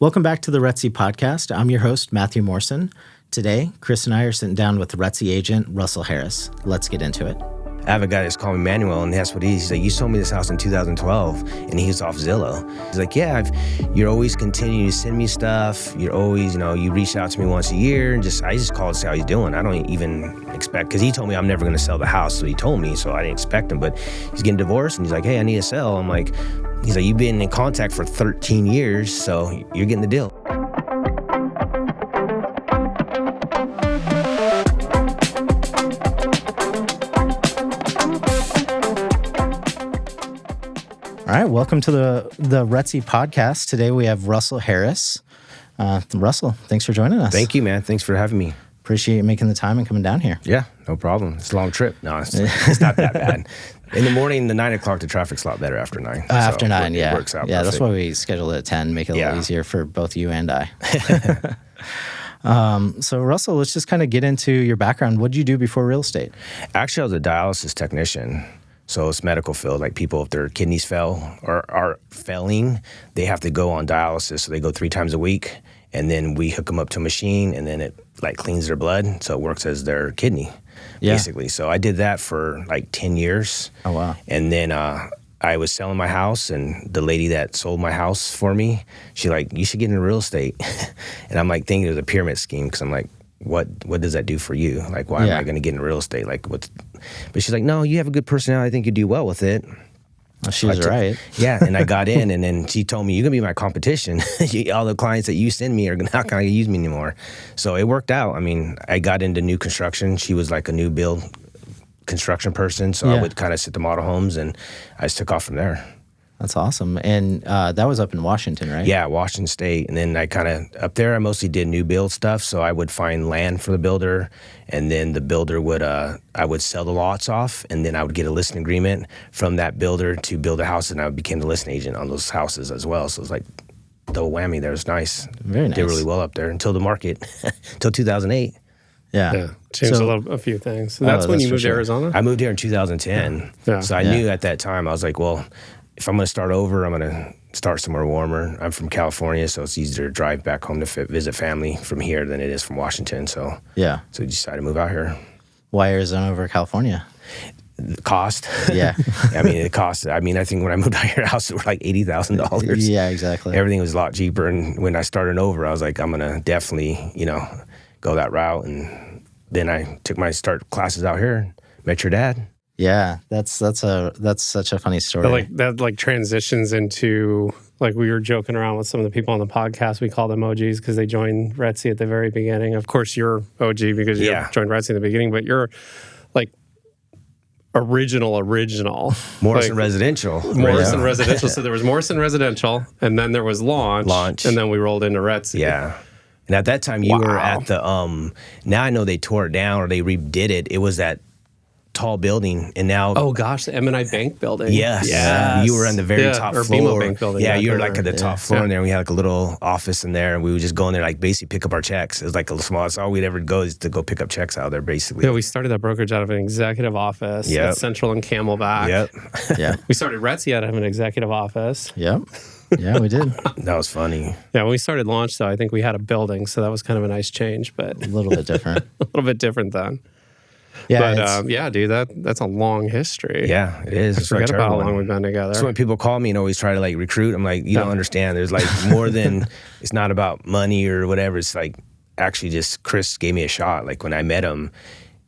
Welcome back to the RETSY podcast. I'm your host, Matthew Morrison. Today, Chris and I are sitting down with the RETSY agent, Russell Harris. Let's get into it. I have a guy that's called me Manuel, and that's what he's like, you sold me this house in 2012, and he's off Zillow. He's like, yeah, you're always continuing to send me stuff. You're always, you reach out to me once a year, and I just call to see how he's doing. I don't even expect, because he told me I'm never going to sell the house, so he told me, so I didn't expect him, but he's getting divorced, and he's like, hey, I need to sell. I'm like, he's like, you've been in contact for 13 years, so you're getting the deal. All right, welcome to the RETSY podcast. Today we have Russell Harris. Russell, thanks for joining us. Thank you, man. Thanks for having me. Appreciate you making the time and coming down here. Yeah, no problem. It's a long trip. No, it's not that bad. In the morning, the 9 o'clock, the traffic's a lot better after 9. After 9, yeah. It works out Yeah, perfect. that's why we schedule it at 10, make it a little easier for both you and I. So Russell, let's just kind of get into your background. What did you do before real estate? Actually, I was a dialysis technician. So it's medical field, like people, if their kidneys fail or are failing, they have to go on dialysis. So they go 3 times a week, and then we hook them up to a machine, and then it like cleans their blood, so it works as their kidney, basically. So I did that for like 10 years. Oh, wow. And then I was selling my house, and the lady that sold my house for me, she like, you should get into real estate. And I'm like thinking it was a pyramid scheme, because I'm like, what does that do for you? Like, why am I going to get in real estate? Like, but she's like, no, you have a good personality. I think you do well with it. Well, she was right. Yeah, and I got in, and then she told me, you're going to be my competition. All the clients that you send me are not going to use me anymore. So it worked out. I mean, I got into new construction. She was like a new build construction person, so I would kind of sit the model homes, and I just took off from there. That's awesome. And that was up in Washington, right? Yeah, Washington State. And then I kind of, up there, I mostly did new build stuff. So I would find land for the builder, and then the builder would, I would sell the lots off, and then I would get a listing agreement from that builder to build a house, and I became the listing agent on those houses as well. So it was like double whammy there. It was nice. Very nice. Did really well up there until the market, until 2008. Yeah. Changed a few things. So that's when you moved to Arizona? I moved here in 2010. Yeah. So I knew at that time, I was like, well, if I'm going to start over, I'm going to start somewhere warmer. I'm from California, so it's easier to drive back home to visit family from here than it is from Washington. So Yeah. So we decided to move out here. Why Arizona over California? The cost. Yeah. I mean, it cost. I mean, I think when I moved out here, houses were like $80,000. Yeah, exactly. Everything was a lot cheaper. And when I started over, I was like, I'm going to definitely, go that route. And then I took my start classes out here, met your dad. Yeah, that's such a funny story. That transitions into, like, we were joking around with some of the people on the podcast. We call them OGs because they joined RETSY at the very beginning. Of course, you're OG because you joined RETSY in the beginning, but you're like original. Morrison Residential. Morrison Residential. So there was Morrison Residential, and then there was Launch, and then we rolled into RETSY. Yeah. And at that time, you were at the, now I know they tore it down or they redid it. It was that tall building, and now the M&I Bank building. Yes. You were on the very top or floor. BMO Bank building. Yeah, you were like at the top floor in there, and we had like a little office in there, and we would just go in there, like basically pick up our checks. It was like a small, that's all we'd ever go is to go pick up checks out of there, basically. Yeah, we started that brokerage out of an executive office at Central and Camelback. Yep. Yeah. We started RETSY out of an executive office. Yep. Yeah, we did. That was funny. Yeah, when we started Launch, though, I think we had a building, so that was kind of a nice change, but A little bit different. a little bit different then. Yeah, But dude, that's a long history. Yeah, it is. I forget about how long we've been together. So when people call me and always try to like recruit, I'm like, you don't understand. There's like more than, it's not about money or whatever. It's like actually just Chris gave me a shot. Like when I met him,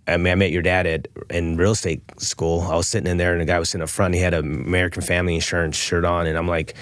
I met your dad in real estate school. I was sitting in there, and the guy was sitting up front. He had an American Family Insurance shirt on, and I'm like,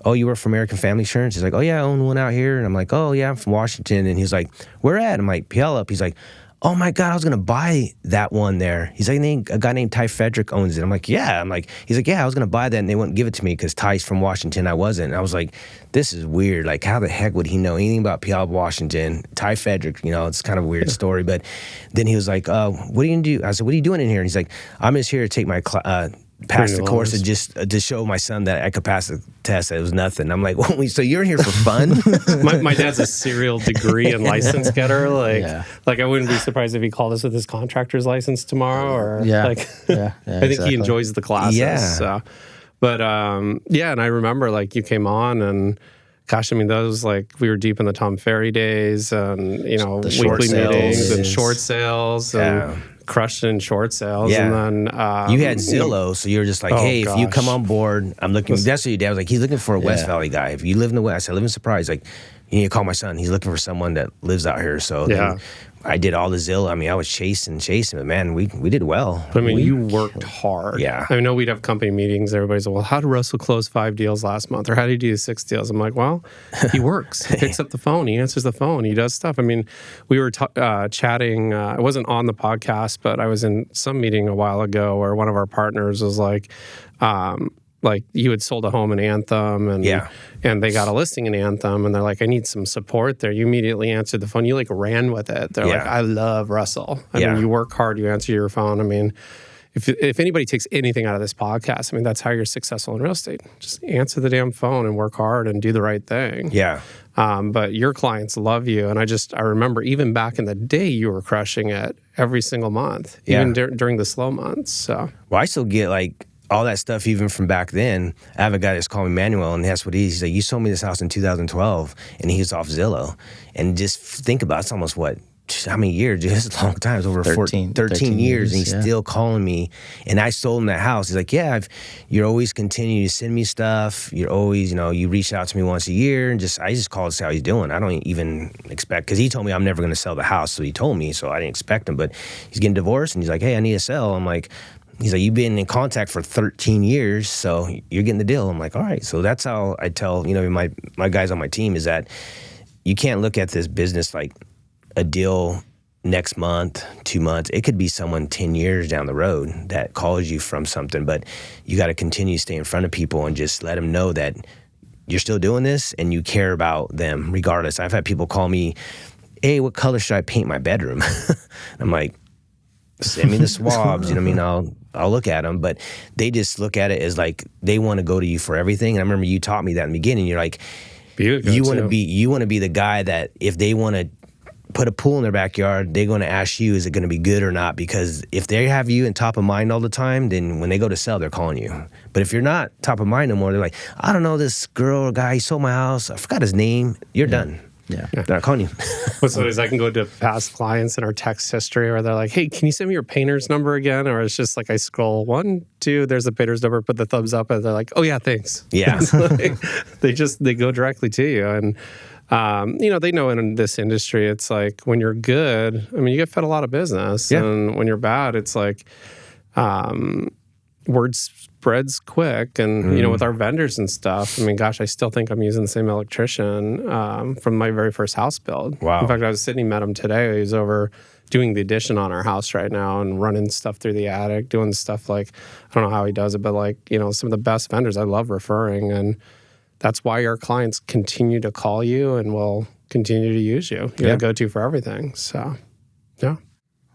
oh, you work for American Family Insurance? He's like, oh yeah, I own one out here. And I'm like, oh yeah, I'm from Washington. And he's like, where at? I'm like, Puyallup. He's like, oh my God, I was going to buy that one there. He's like, a guy named Ty Frederick owns it. I'm like, yeah. He's like, yeah, I was going to buy that, and they wouldn't give it to me because Ty's from Washington. I wasn't. And I was like, this is weird. Like, how the heck would he know anything about Puyallup, Washington? Ty Frederick, it's kind of a weird story. But then he was like, what are you going to do? I said, what are you doing in here? And he's like, I'm just here to take my pass the course and just to show my son that I could pass the test. It was nothing. I'm like, well, so you're in here for fun? my dad's a serial degree and license getter. Like I wouldn't be surprised if he called us with his contractor's license tomorrow. Or I think he enjoys the classes. Yeah. So. But and I remember like you came on and gosh, I mean, those like we were deep in the Tom Ferry days and, The weekly short meetings sales. and short sales and crushed in short sales. Yeah. And then You had Zillow, so you were just like, hey, if you come on board, I'm looking. That's what your dad was like. He's looking for a West Valley guy. If you live in the West, I said, I live in Surprise. Like, you need to call my son. He's looking for someone that lives out here. So then I did all the Zillow. I mean, I was chasing, but man, we did well. I mean, you worked hard. Yeah. I know we'd have company meetings. Everybody's like, well, how did Russell close 5 deals last month? Or how did he do 6 deals? I'm like, well, he works. He picks up the phone. He answers the phone. He does stuff. I mean, we were chatting. It wasn't on the podcast, but I was in some meeting a while ago where one of our partners was like you had sold a home in Anthem and they got a listing in Anthem and they're like, I need some support there. You immediately answered the phone. You like ran with it. They're like, I love Russell. I mean, you work hard, you answer your phone. I mean, if anybody takes anything out of this podcast, I mean, that's how you're successful in real estate. Just answer the damn phone and work hard and do the right thing. Yeah. But your clients love you. And I remember even back in the day, you were crushing it every single month, even during the slow months. So, well, I still get like all that stuff even from back then. I have a guy that's called me Manuel, and that's what he is. He's like, you sold me this house in 2012, and he's off Zillow. And just think about it, it's almost how many years? It's a long time. It's over 13 years, and he's still calling me. And I sold him that house. He's like, you're always continuing to send me stuff. You're always, you reach out to me once a year, and I just call to see how he's doing. I don't even expect, because he told me I'm never going to sell the house, so he told me, so I didn't expect him. But he's getting divorced, and he's like, hey, I need to sell. I'm like, he's like, you've been in contact for 13 years, so you're getting the deal. I'm like, all right. So that's how I tell, my guys on my team is that you can't look at this business like a deal next month, 2 months. It could be someone 10 years down the road that calls you from something, but you got to continue to stay in front of people and just let them know that you're still doing this and you care about them regardless. I've had people call me, hey, what color should I paint my bedroom? I'm like, send me the swabs. I'll look at them, but they just look at it as like they want to go to you for everything. And I remember you taught me that in the beginning. You're like, you want to be the guy that if they want to put a pool in their backyard, they're going to ask you, is it going to be good or not? Because if they have you in top of mind all the time, then when they go to sell, they're calling you. But if you're not top of mind no more, they're like, I don't know, this girl or guy, he sold my house. I forgot his name. You're done. Yeah. They're not calling you. What's funny is I can go to past clients in our text history where they're like, hey, can you send me your painter's number again? Or it's just like I scroll 1, 2, there's the painter's number, put the thumbs up, and they're like, oh yeah, thanks. Yeah. Like, they go directly to you. And they know in this industry, it's like when you're good, I mean, you get fed a lot of business. Yeah. And when you're bad, it's like word spreads quick. And, with our vendors and stuff, I mean, gosh, I still think I'm using the same electrician from my very first house build. Wow. In fact, I was sitting, met him today. He's over doing the addition on our house right now and running stuff through the attic, doing stuff like, I don't know how he does it, but like, some of the best vendors I love referring. And that's why our clients continue to call you and will continue to use you. You're the go-to for everything. So, yeah.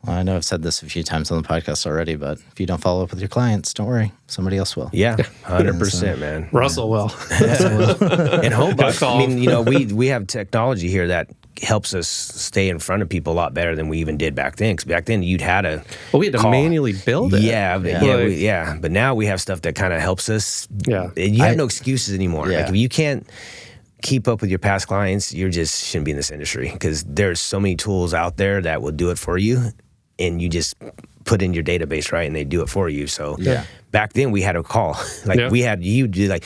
Well, I know I've said this a few times on the podcast already, but if you don't follow up with your clients, don't worry. Somebody else will. Yeah, 100%, man. Russell will. And HomeBucks, I mean, we have technology here that helps us stay in front of people a lot better than we even did back then. Because back then, we had to manually build it. Yeah. But now we have stuff that kind of helps us. Yeah. You have no excuses anymore. Yeah. Like, if you can't keep up with your past clients, you just shouldn't be in this industry, because there's so many tools out there that will do it for you. And you just put in your database, right, and they do it for you. So back then we had to call. You do like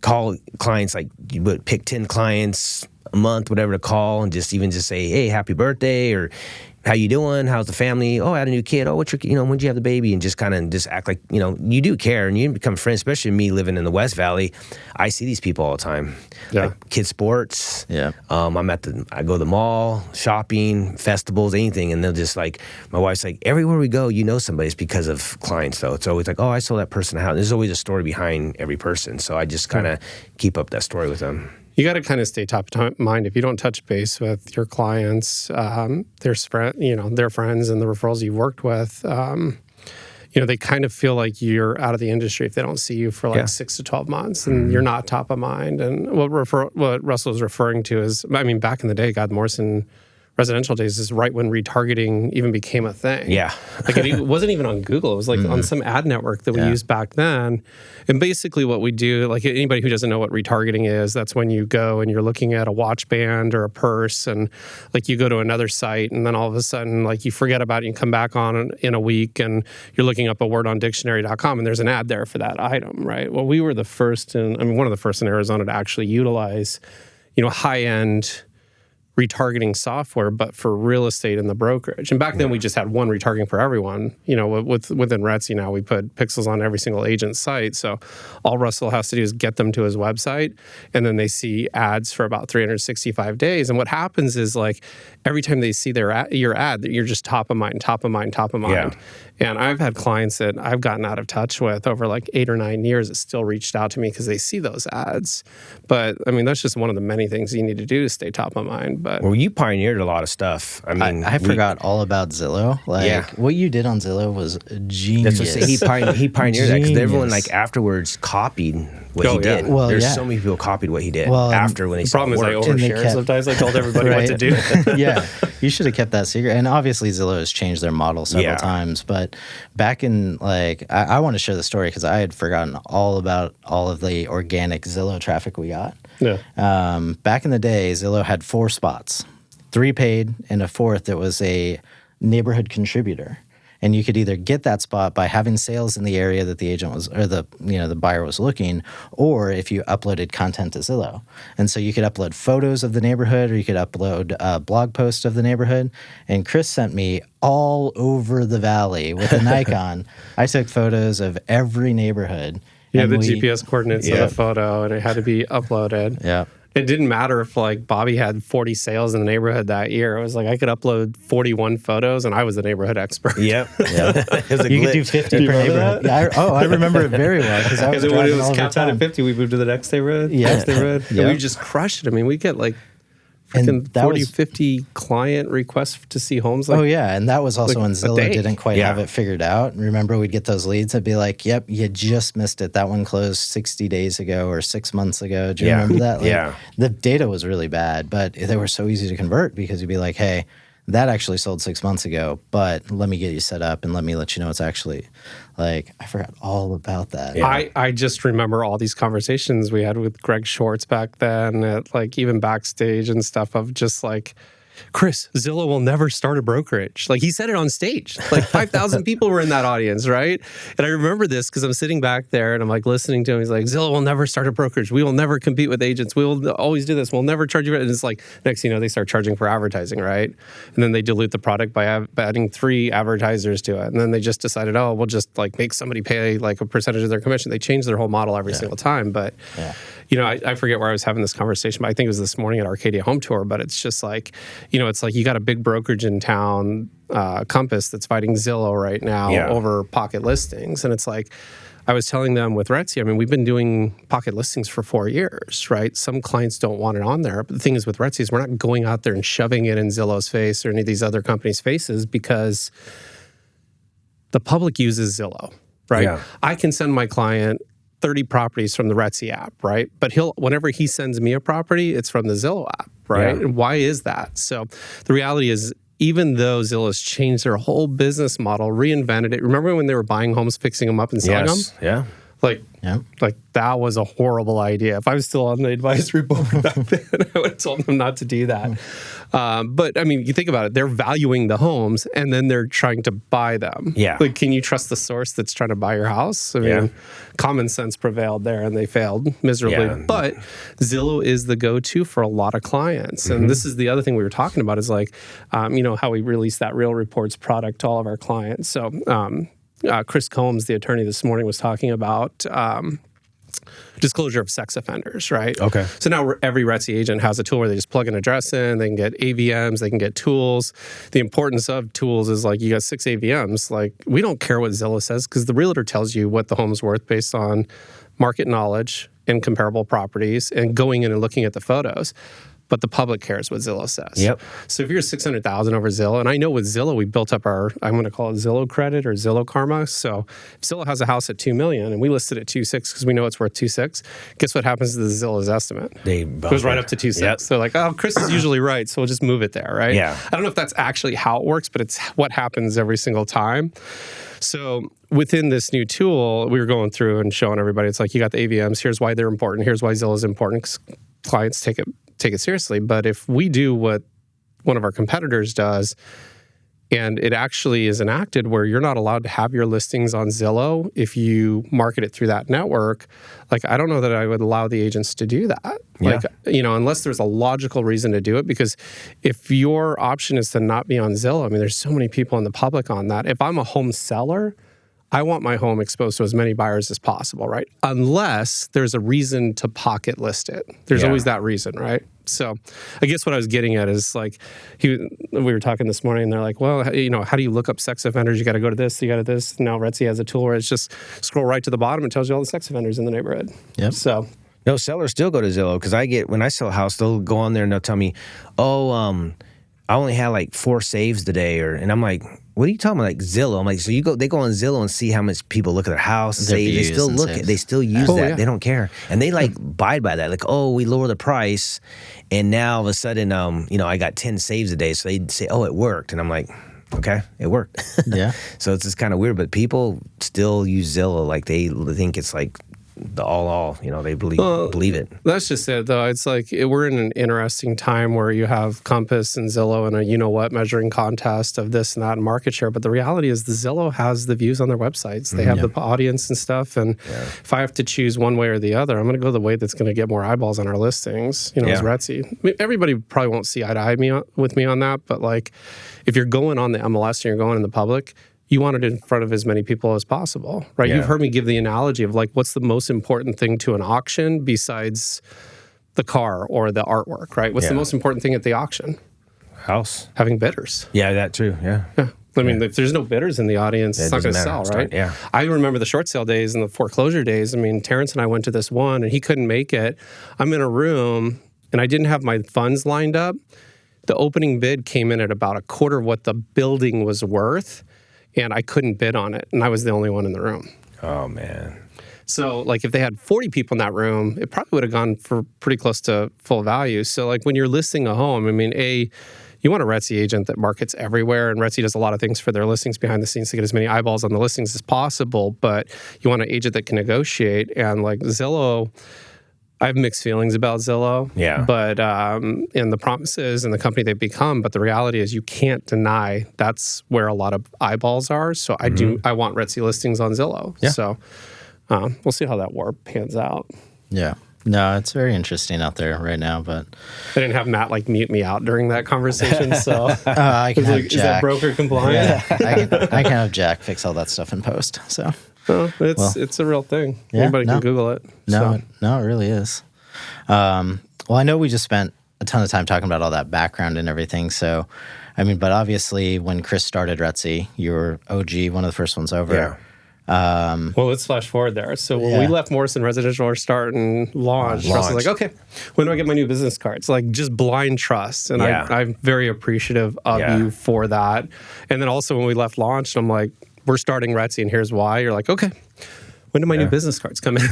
call clients, like you would pick 10 clients a month, whatever, to call, and just say, hey, happy birthday, or how you doing? How's the family? Oh, I had a new kid. Oh, what's your, when'd you have the baby? And just kind of just act like, you do care, and you become friends, especially me living in the West Valley. I see these people all the time. Yeah. Like kid sports. Yeah. I go to the mall, shopping, festivals, anything. And they'll just like, my wife's like, everywhere we go, somebody. It's because of clients though. It's always like, oh, I sold that person a house. There's always a story behind every person. So I just kind of keep up that story with them. You got to kind of stay top of mind. If you don't touch base with your clients, their friends and the referrals you've worked with, they kind of feel like you're out of the industry if they don't see you for 6 to 12 months, and you're not top of mind. And what Russell was referring to is, I mean, back in the day, Morrison residential days is right when retargeting even became a thing. Yeah. Like it wasn't even on Google. It was like on some ad network that we used back then. And basically what we do, like anybody who doesn't know what retargeting is, that's when you go and you're looking at a watch band or a purse and like you go to another site and then all of a sudden like you forget about it and you come back on in a week and you're looking up a word on dictionary.com and there's an ad there for that item, right? Well, we were the first one of the first in Arizona to actually utilize, high-end retargeting software, but for real estate and the brokerage. And back then we just had one retargeting for everyone. Within RETSY now we put pixels on every single agent's site. So all Russell has to do is get them to his website and then they see ads for about 365 days. And what happens is like every time they see your ad, you're just top of mind. Yeah. And I've had clients that I've gotten out of touch with over like 8 or 9 years that still reached out to me because they see those ads. But I mean, that's just one of the many things you need to do to stay top of mind. But Well, you pioneered a lot of stuff. I mean, I forgot all about Zillow. What you did on Zillow was genius. That's what I say. He pioneered that because everyone like afterwards copied what he did. Well, There's so many people copied what he did after when he saw the problem is I overshare sometimes. I told everybody what to do. Yeah, you should have kept that secret. And obviously Zillow has changed their model several times. But back in I want to share the story because I had forgotten all about all of the organic Zillow traffic we got. Yeah. Back in the day, Zillow had 4 spots, 3 paid and a 4th that was a neighborhood contributor. And you could either get that spot by having sales in the area that the agent was, or the buyer was looking, or if you uploaded content to Zillow. And so you could upload photos of the neighborhood, or you could upload a blog post of the neighborhood. And Chris sent me all over the valley with a Nikon. I took photos of every neighborhood. Yeah, the GPS coordinates of the photo, and it had to be uploaded. Yeah. It didn't matter if like Bobby had 40 sales in the neighborhood that year. It was like I could upload 41 photos and I was the neighborhood expert. Yep. It was you could do 50 per neighborhood. Yeah, I remember it very well because I was when driving it was all capped the out time. at 50, we moved to the next neighborhood. Yeah. Next neighborhood. And we just crushed it. I mean, we get like freaking 50 client requests to see homes. Like, and that was also like when Zillow didn't quite have it figured out. And remember, we'd get those leads. I'd be like, "Yep, you just missed it. That one closed 60 days ago or 6 months ago." Do you remember that? Like, the data was really bad, but they were so easy to convert because you'd be like, "Hey, that actually sold 6 months ago, but let me get you set up and let me let you know it's actually." Like, I forgot all about that. Yeah. I just remember all these conversations we had with Greg Schwartz back then, at like even backstage and stuff, of just like, Chris, Zillow will never start a brokerage. Like, he said it on stage. Like 5,000 people were in that audience, right? And I remember this because I'm sitting back there and I'm like listening to him. He's like, Zillow will never start a brokerage. We will never compete with agents. We will always do this. We'll never charge you. And it's like, next thing you know, they start charging for advertising, right? And then they dilute the product by adding 3 advertisers to it. And then they just decided, we'll just like make somebody pay like a percentage of their commission. They change their whole model every single time. But, I forget where I was having this conversation, but I think it was this morning at Arcadia Home Tour. But it's just like, it's like you got a big brokerage in town, Compass, that's fighting Zillow right now over pocket listings. And it's like, I was telling them with RETSY, I mean, we've been doing pocket listings for 4 years, right? Some clients don't want it on there. But the thing is with RETSY is we're not going out there and shoving it in Zillow's face or any of these other companies' faces because the public uses Zillow, right? Yeah. I can send my client 30 properties from the RETSY app, right? But whenever he sends me a property, it's from the Zillow app, right? Yeah. And why is that? So the reality is, even though Zillow's changed their whole business model, reinvented it. Remember when they were buying homes, fixing them up and selling them? Yeah. Like that was a horrible idea. If I was still on the advisory board back then, I would have told them not to do that. But I mean, you think about it, they're valuing the homes and then they're trying to buy them. Yeah. Like, can you trust the source that's trying to buy your house? I mean, common sense prevailed there and they failed miserably. Yeah. But Zillow is the go-to for a lot of clients. And this is the other thing we were talking about is like, how we release that Real Reports product to all of our clients. So, Chris Combs, the attorney this morning, was talking about disclosure of sex offenders, right? Okay. So now every RETSY agent has a tool where they just plug an address in, they can get AVMs, they can get tools. The importance of tools is like you got 6 AVMs. Like, we don't care what Zillow says because the realtor tells you what the home's worth based on market knowledge and comparable properties and going in and looking at the photos. but the public cares what Zillow says. Yep. So if you're 600,000 over Zillow, and I know with Zillow, we built up our, I'm going to call it Zillow credit or Zillow karma. So if Zillow has a house at $2 million and we listed at 2.6 because we know it's worth 2.6, guess what happens to the Zillow's estimate? It goes right up to 2.6. Yep. So like, oh, Chris is usually right, so we'll just move it there, right? Yeah. I don't know if that's actually how it works, but it's what happens every single time. So within this new tool, we were going through and showing everybody, it's like, you got the AVMs, here's why they're important, here's why Zillow is important, because clients take it seriously. But if we do what one of our competitors does, and it actually is enacted where you're not allowed to have your listings on Zillow if you market it through that network, like, I don't know that I would allow the agents to do that. Yeah. Like, you know, unless there's a logical reason to do it, because if your option is to not be on Zillow, I mean, there's so many people in the public on that. If I'm a home seller, I want my home exposed to as many buyers as possible, right? Unless there's a reason to pocket list it. There's always that reason, right? So I guess what I was getting at is like, we were talking this morning and they're like, well, you know, how do you look up sex offenders? You got to go to this, you got to this. Now RETSY has a tool where it's just scroll right to the bottom and tells you all the sex offenders in the neighborhood. Yep. So no, sellers still go to Zillow because when I sell a house, they'll go on there and they'll tell me, oh, I only had like 4 saves today, and I'm like, what are you talking about? Like Zillow? I'm like, so they go on Zillow and see how much people look at their house, save. They still look at, they still use that. Yeah. They don't care, and they like abide by that. Like, oh, we lower the price, and now all of a sudden, you know, I got 10 saves a day, so they say, oh, it worked, and I'm like, okay, it worked. Yeah. So it's just kind of weird, but people still use Zillow like they think it's like the all, you know, they believe it. That's just it, though. It's like we're in an interesting time where you have Compass and Zillow and a you-know-what measuring contest of this and that and market share. But the reality is the Zillow has the views on their websites. They have the audience and stuff. And if I have to choose one way or the other, I'm going to go the way that's going to get more eyeballs on our listings, you know, as RETSY. I mean, everybody probably won't see eye to eye with me on that. But like, if you're going on the MLS and you're going in the public, you want it in front of as many people as possible, right? Yeah. You've heard me give the analogy of like, what's the most important thing to an auction besides the car or the artwork, right? What's the most important thing at the auction? House. Having bidders. Yeah, that too, yeah. I mean, if there's no bidders in the audience, it's not going to sell, right? Yeah. I remember the short sale days and the foreclosure days. I mean, Terrence and I went to this one and he couldn't make it. I'm in a room and I didn't have my funds lined up. The opening bid came in at about a quarter of what the building was worth. And I couldn't bid on it. And I was the only one in the room. Oh, man. So, like, if they had 40 people in that room, it probably would have gone for pretty close to full value. So, like, when you're listing a home, I mean, you want a RETSY agent that markets everywhere. And RETSY does a lot of things for their listings behind the scenes to get as many eyeballs on the listings as possible. But you want an agent that can negotiate. And, like, Zillow, I have mixed feelings about Zillow, but and the promises and the company they've become. But the reality is, you can't deny that's where a lot of eyeballs are. So I want RETSY listings on Zillow. Yeah. So we'll see how that war pans out. Yeah. No, it's very interesting out there right now, but I didn't have Matt like mute me out during that conversation. So I can have Jack. Is that broker compliant? Yeah, I can have Jack fix all that stuff in post. So. It's a real thing. Anybody can Google it. No, it really is. Well, I know we just spent a ton of time talking about all that background and everything. So, I mean, but obviously when Chris started RETSY, you were OG, one of the first ones over. Yeah. Well, let's flash forward there. So when we left Morrison Residential or start and launch, Russ was like, okay, when do I get my new business cards? Like just blind trust. And I'm very appreciative of you for that. And then also when we left launch, I'm like, we're starting RETSY and here's why. You're like, okay, when do my new business cards come in?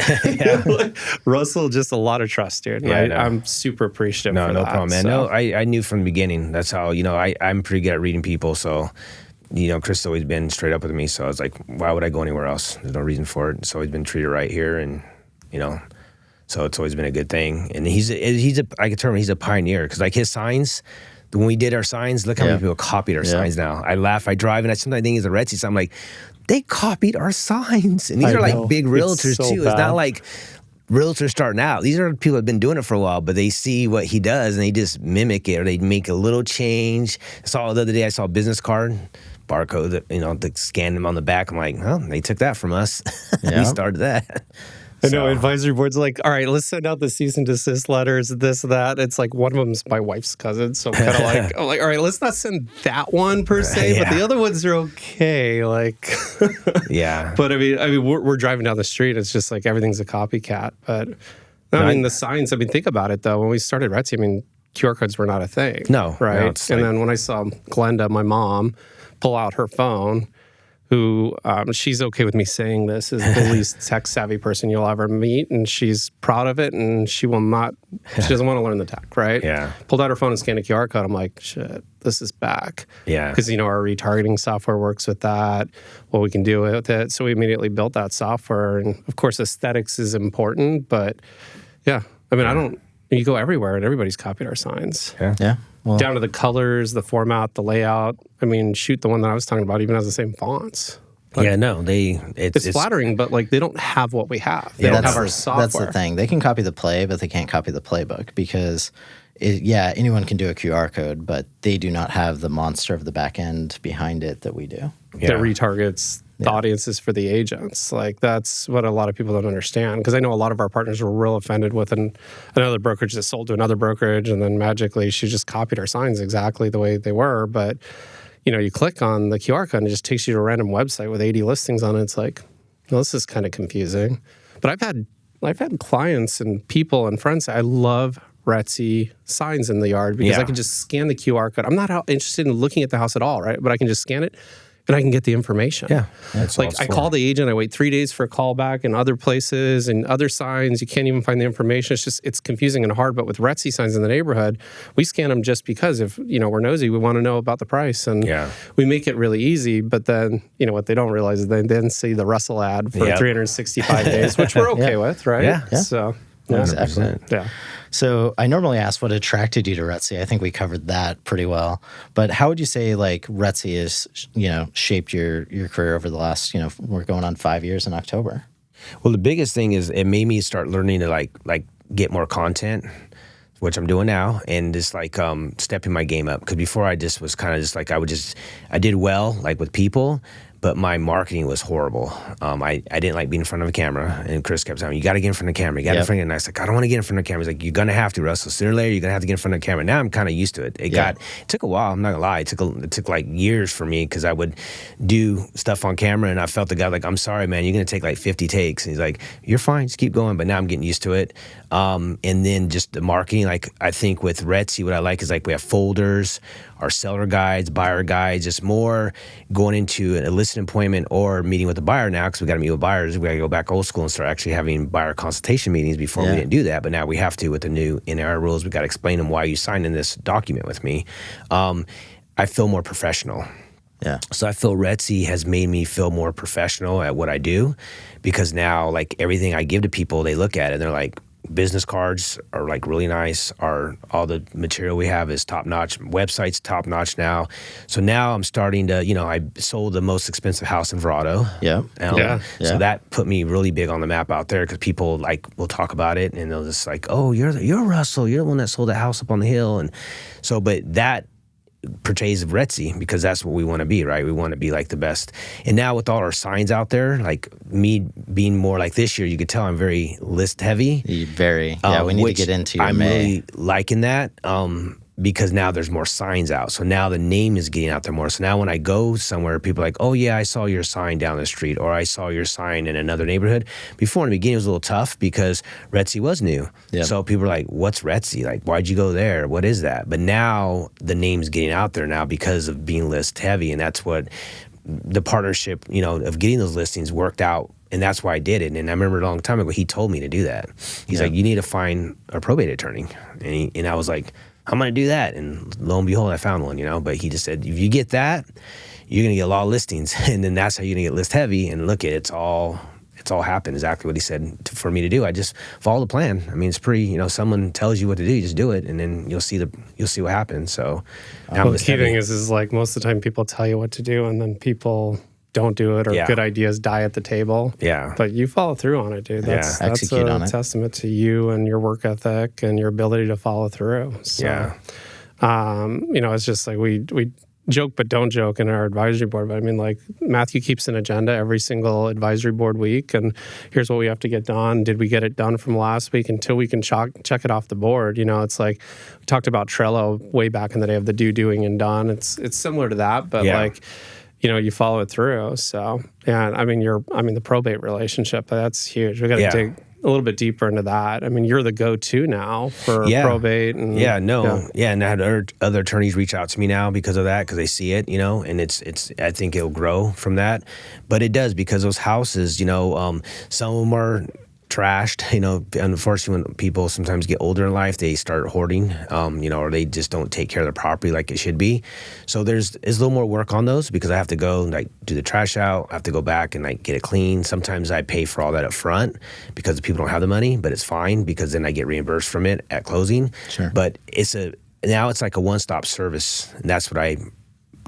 Like, Russell, just a lot of trust, dude. Right? I'm super appreciative for that. No problem, man. So. No, I knew from the beginning. That's how, you know, I'm pretty good at reading people. So, you know, Chris has always been straight up with me. So I was like, why would I go anywhere else? There's no reason for it. So he's been treated right here. And, you know, so it's always been a good thing. And I could term he's a pioneer because like his signs, when we did our signs, look how many people copied our signs now. I laugh, I drive, and I sometimes think he's a RETSY, so I'm like, they copied our signs. And these are like big realtors so too. Bad. It's not like realtors starting out. These are people that have been doing it for a while, but they see what he does and they just mimic it or they make a little change. The other day I saw a business card, barcode, that, you know, they scanned them on the back. I'm like, oh, they took that from us. We started that. I know, advisory board's like, all right, let's send out the cease and desist letters, this, that. It's like one of them's my wife's cousin, so I'm kind of like, I'm like, all right, let's not send that one per se, but the other ones are okay. Like, But I mean, we're driving down the street. It's just like everything's a copycat. But I mean, the signs. I mean, think about it though. When we started RETSY, I mean, QR codes were not a thing. No. Right? It's and then when I saw Glenda, my mom, pull out her phone, who she's okay with me saying this, is the least tech-savvy person you'll ever meet, and she's proud of it, and she doesn't want to learn the tech, right? Yeah. Pulled out her phone and scanned a QR code. I'm like, shit, this is back. Yeah. Because, our retargeting software works with that, what we can do with it. So we immediately built that software, and of course, aesthetics is important, but yeah. I mean, you go everywhere, and everybody's copied our signs. Yeah. Well, Down to the colors, the format, the layout. I mean, shoot, the one that I was talking about even has the same fonts. It's flattering, but they don't have what we have. They don't have our software. That's the thing. They can copy the play, but they can't copy the playbook because, anyone can do a QR code, but they do not have the monster of the back end behind it that we do. That retargets the audiences for the agents. That's what a lot of people don't understand. Because I know a lot of our partners were real offended with another brokerage that sold to another brokerage, and then magically she just copied our signs exactly the way they were. But, you click on the QR code and it just takes you to a random website with 80 listings on it. It's like, well, this is kind of confusing. But I've had clients and people and friends say, I love RETSY signs in the yard because I can just scan the QR code. I'm not interested in looking at the house at all, right? But I can just scan it and I can get the information. Yeah. That's I call the agent, I wait 3 days for a call back, and other places and other signs, you can't even find the information. It's confusing and hard. But with RETSY signs in the neighborhood, we scan them just because if, we're nosy, we want to know about the price. And we make it really easy. But then, what they don't realize is they then see the Russell ad for 365 days, which we're okay with, right? Yeah. So, Exactly. Yeah. So I normally ask what attracted you to RETSY. I think we covered that pretty well. But how would you say RETSY has, shaped your career over the last, we're going on 5 years in October? Well, the biggest thing is it made me start learning to get more content, which I'm doing now, and just stepping my game up. Because before I just was kind of just I did well with people, but my marketing was horrible. I didn't like being in front of a camera, and Chris kept telling me, you got to get in front of the camera. You got to get in front of it. And I was like, I don't want to get in front of the camera. He's like, you're going to have to, Russell. Sooner or later, you're going to have to get in front of the camera. Now I'm kind of used to it. It took a while. I'm not going to lie. It took years for me because I would do stuff on camera, and I felt the guy I'm sorry, man, you're going to take 50 takes. And he's like, you're fine. Just keep going. But now I'm getting used to it. And then just the marketing, I think with RETSY, what I like is we have folders, our seller guides, buyer guides, just more going into an illicit appointment or meeting with the buyer now, because we got to meet with buyers. We got to go back old school and start actually having buyer consultation meetings. Before we didn't do that, but now we have to with the new NAR rules. We got to explain them why you signed in this document with me. I feel more professional. Yeah. So I feel RETSY has made me feel more professional at what I do, because now everything I give to people, they look at it and they're like, business cards are really nice. All the material we have is top notch. Website's top notch now. So now I'm starting to, I sold the most expensive house in Verrado. Yeah. So that put me really big on the map out there, because people will talk about it and they'll just oh, you're Russell. You're the one that sold that house up on the hill. And so, but that portrays of RETSY, because that's what we want to be, right? We want to be the best. And now with all our signs out there, me being more this year, you could tell I'm very list heavy. We need to get into your I'm really liking that. Because now there's more signs out. So now the name is getting out there more. So now when I go somewhere, people are like, oh yeah, I saw your sign down the street, or I saw your sign in another neighborhood. Before, in the beginning, it was a little tough because RETSY was new. Yep. So people are like, what's RETSY? Why'd you go there? What is that? But now the name's getting out there now because of being list heavy. And that's what the partnership, of getting those listings worked out. And that's why I did it. And I remember a long time ago, he told me to do that. He's like, you need to find a probate attorney. And I was like, I'm going to do that. And lo and behold, I found one, But he just said, if you get that, you're going to get a lot of listings. And then that's how you're going to get list heavy. And look, it's all happened exactly what he said for me to do. I just follow the plan. I mean, it's pretty, someone tells you what to do, you just do it. And then you'll see what happens. So the key thing is most of the time people tell you what to do, and then people don't do it, or good ideas die at the table. Yeah. But you follow through on it, dude. That's a testament to you and your work ethic and your ability to follow through. So, it's just we joke but don't joke in our advisory board. But I mean, Matthew keeps an agenda every single advisory board week, and here's what we have to get done. Did we get it done from last week? Until we can check it off the board. It's we talked about Trello way back in the day of the doing, and done. It's similar to that, but you follow it through. So, yeah, I mean, the probate relationship, that's huge. We got to a little bit deeper into that, I mean, you're the go-to now for probate. And, and I had other attorneys reach out to me now because of that, because they see it, and it's. I think it'll grow from that, but it does, because those houses, some of them are trashed. Unfortunately, when people sometimes get older in life, they start hoarding, or they just don't take care of their property like it should be. So there's a little more work on those, because I have to go and do the trash out. I have to go back and get it clean. Sometimes I pay for all that up front because the people don't have the money, but it's fine because then I get reimbursed from it at closing. Sure. But now it's like a one-stop service, and that's what I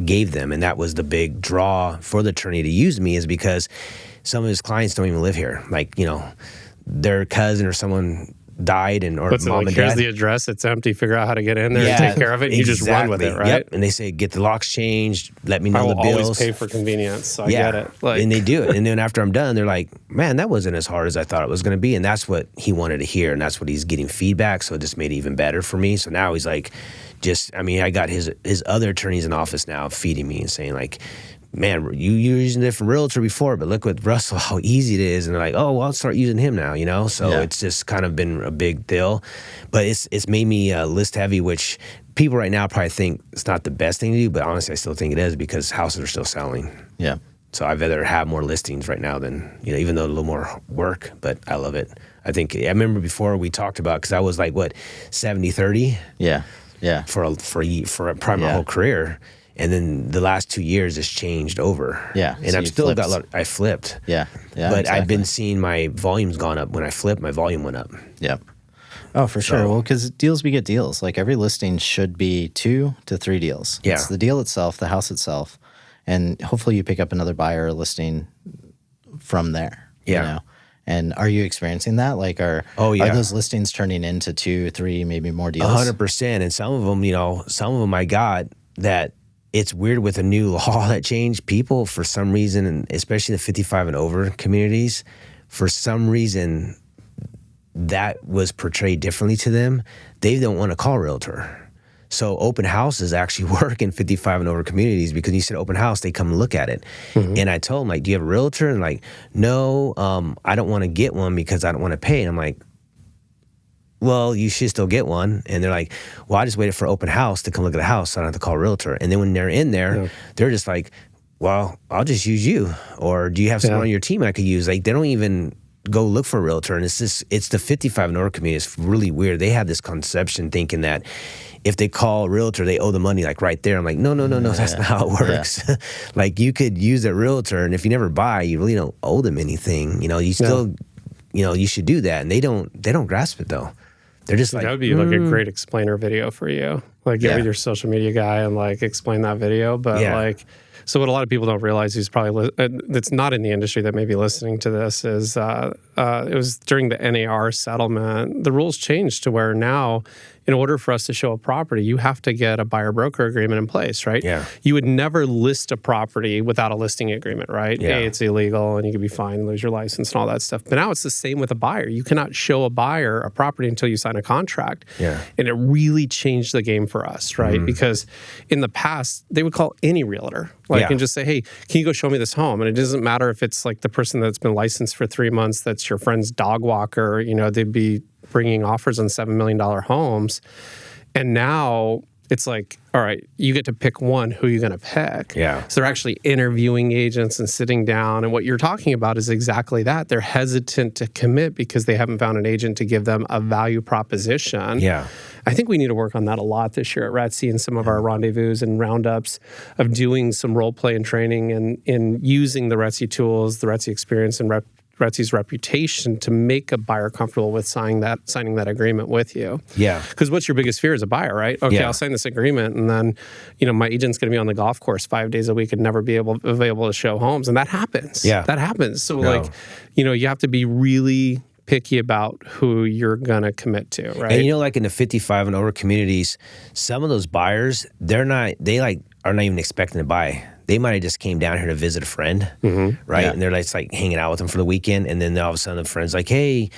gave them, and that was the big draw for the attorney to use me, is because some of his clients don't even live here. Their cousin or someone died, or mom and dad. Here's the address, it's empty, figure out how to get in there and take care of it, and you just run with it, right? Yep. And they say, get the locks changed, let me know the bills. I will always pay for convenience, so I get it. And they do it. And then after I'm done, they're like, man, that wasn't as hard as I thought it was going to be. And that's what he wanted to hear, and that's what he's getting feedback, so it just made it even better for me. So now he's like, I got his other attorneys in office now feeding me and saying, man, you were using a different realtor before, but look with Russell, how easy it is. And they're like, oh, well, I'll start using him now, So it's just kind of been a big deal. But it's made me list heavy, which people right now probably think it's not the best thing to do, but honestly, I still think it is, because houses are still selling. Yeah. So I'd rather have more listings right now than, even though a little more work, but I love it. I remember before we talked about, because I was 70-30? Yeah. Yeah. For probably my whole career. And then the last 2 years it's changed over. Yeah. And I've still got a lot. I flipped. Yeah. Yeah. But exactly. I've been seeing my volume's gone up. When I flipped, my volume went up. Yep. Oh, for sure. Well, because deals beget deals. Every listing should be 2 to 3 deals. Yeah. It's the deal itself, the house itself, and hopefully you pick up another buyer or listing from there. Yeah. And are you experiencing that? Are those listings turning into 2, 3, maybe more deals? 100%. And some of them, I got that. It's weird with a new law that changed. People, for some reason, and especially the 55 and over communities, for some reason, that was portrayed differently to them. They don't want to call a realtor. So open houses actually work in 55 and over communities, because you said open house, they come and look at it. Mm-hmm. And I told them, do you have a realtor? And no, I don't want to get one because I don't want to pay. And I'm like, well, you should still get one. And they're like, well, I just waited for open house to come look at the house, so I don't have to call a realtor. And then when they're in there, they're just like, well, I'll just use you. Or do you have someone on your team I could use? They don't even go look for a realtor. And it's the 55 and over community. It's really weird. They have this conception thinking that if they call a realtor, they owe the money right there. I'm like, no, that's not how it works. Yeah. You could use a realtor, and if you never buy, you really don't owe them anything. You still, you should do that. And they don't grasp it though. They're just that would be a great explainer video for you. Get with your social media guy and explain that video. But so what a lot of people don't realize, who's probably that's not in the industry that may be listening to this, is it was during the NAR settlement. The rules changed to where now, in order for us to show a property, you have to get a buyer-broker agreement in place, right? Yeah. You would never list a property without a listing agreement, right? Yeah. It's illegal, and you could be fined, lose your license, and all that stuff. But now it's the same with a buyer. You cannot show a buyer a property until you sign a contract. Yeah. And it really changed the game for us, right? Mm-hmm. Because in the past, they would call any realtor, and just say, hey, can you go show me this home? And it doesn't matter if it's the person that's been licensed for 3 months, that's your friend's dog walker, they'd be bringing offers on $7 million homes. And now it's all right, you get to pick one. Who are you going to pick? Yeah. So they're actually interviewing agents and sitting down. And what you're talking about is exactly that. They're hesitant to commit because they haven't found an agent to give them a value proposition. Yeah. I think we need to work on that a lot this year at RETSY, and some of our rendezvous and roundups of doing some role play and training and in using the RETSY tools, the RETSY experience, and RETSY's reputation to make a buyer comfortable with signing that agreement with you. Yeah. Because what's your biggest fear as a buyer, right? Okay, I'll sign this agreement, and then my agent's going to be on the golf course 5 days a week and never be available to show homes, and that happens. Yeah, that happens. So you have to be really picky about who you're going to commit to, right? And in the 55 and over communities, some of those buyers, are not even expecting to buy. They might have just came down here to visit a friend, right? Yeah. And they're hanging out with them for the weekend, and then all of a sudden the friend's like, hey,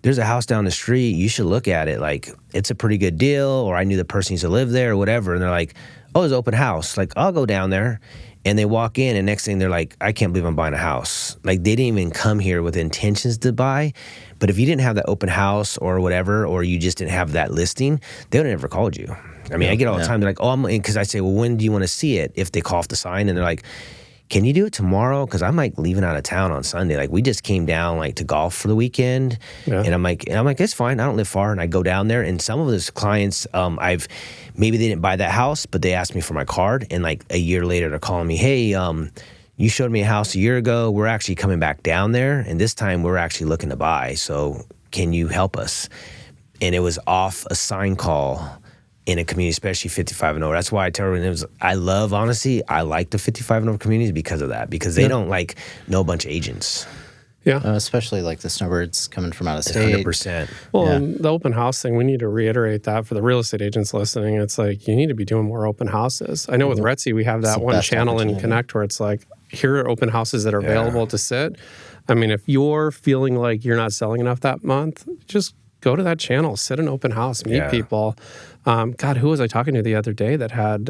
there's a house down the street, you should look at it. It's a pretty good deal, or I knew the person used to live there or whatever. And they're like, oh, it's open house. I'll go down there. And they walk in, and next thing they're like, I can't believe I'm buying a house. They didn't even come here with intentions to buy, But if you didn't have that open house or whatever, or you just didn't have that listing, they would have never called you. I mean, I get all the time. They're like, oh, because I say, well, when do you want to see it? If they call off the sign, and they're like, can you do it tomorrow? Because I'm like leaving out of town on Sunday. Like we just came down like to golf for the weekend, and I'm like, it's fine. I don't live far, and I go down there. And some of those clients, maybe they didn't buy that house, but they asked me for my card, and like a year later, they're calling me, hey, you showed me a house a year ago. We're actually coming back down there, and this time we're actually looking to buy. So can you help us? And it was off a sign call in a community, especially 55 and over. That's why I tell everyone, I like the 55 and over communities because of that, because they don't like know a bunch of agents. Yeah. Especially like the snowbirds coming from out of state. 100%. Well, the open house thing, we need to reiterate that for the real estate agents listening. It's like, you need to be doing more open houses. I know with RETSY, we have that one channel in Connect where it's like, here are open houses that are available to sit. I mean, if you're feeling like you're not selling enough that month, just go to that channel, sit in open house, meet people. God, who was I talking to the other day that had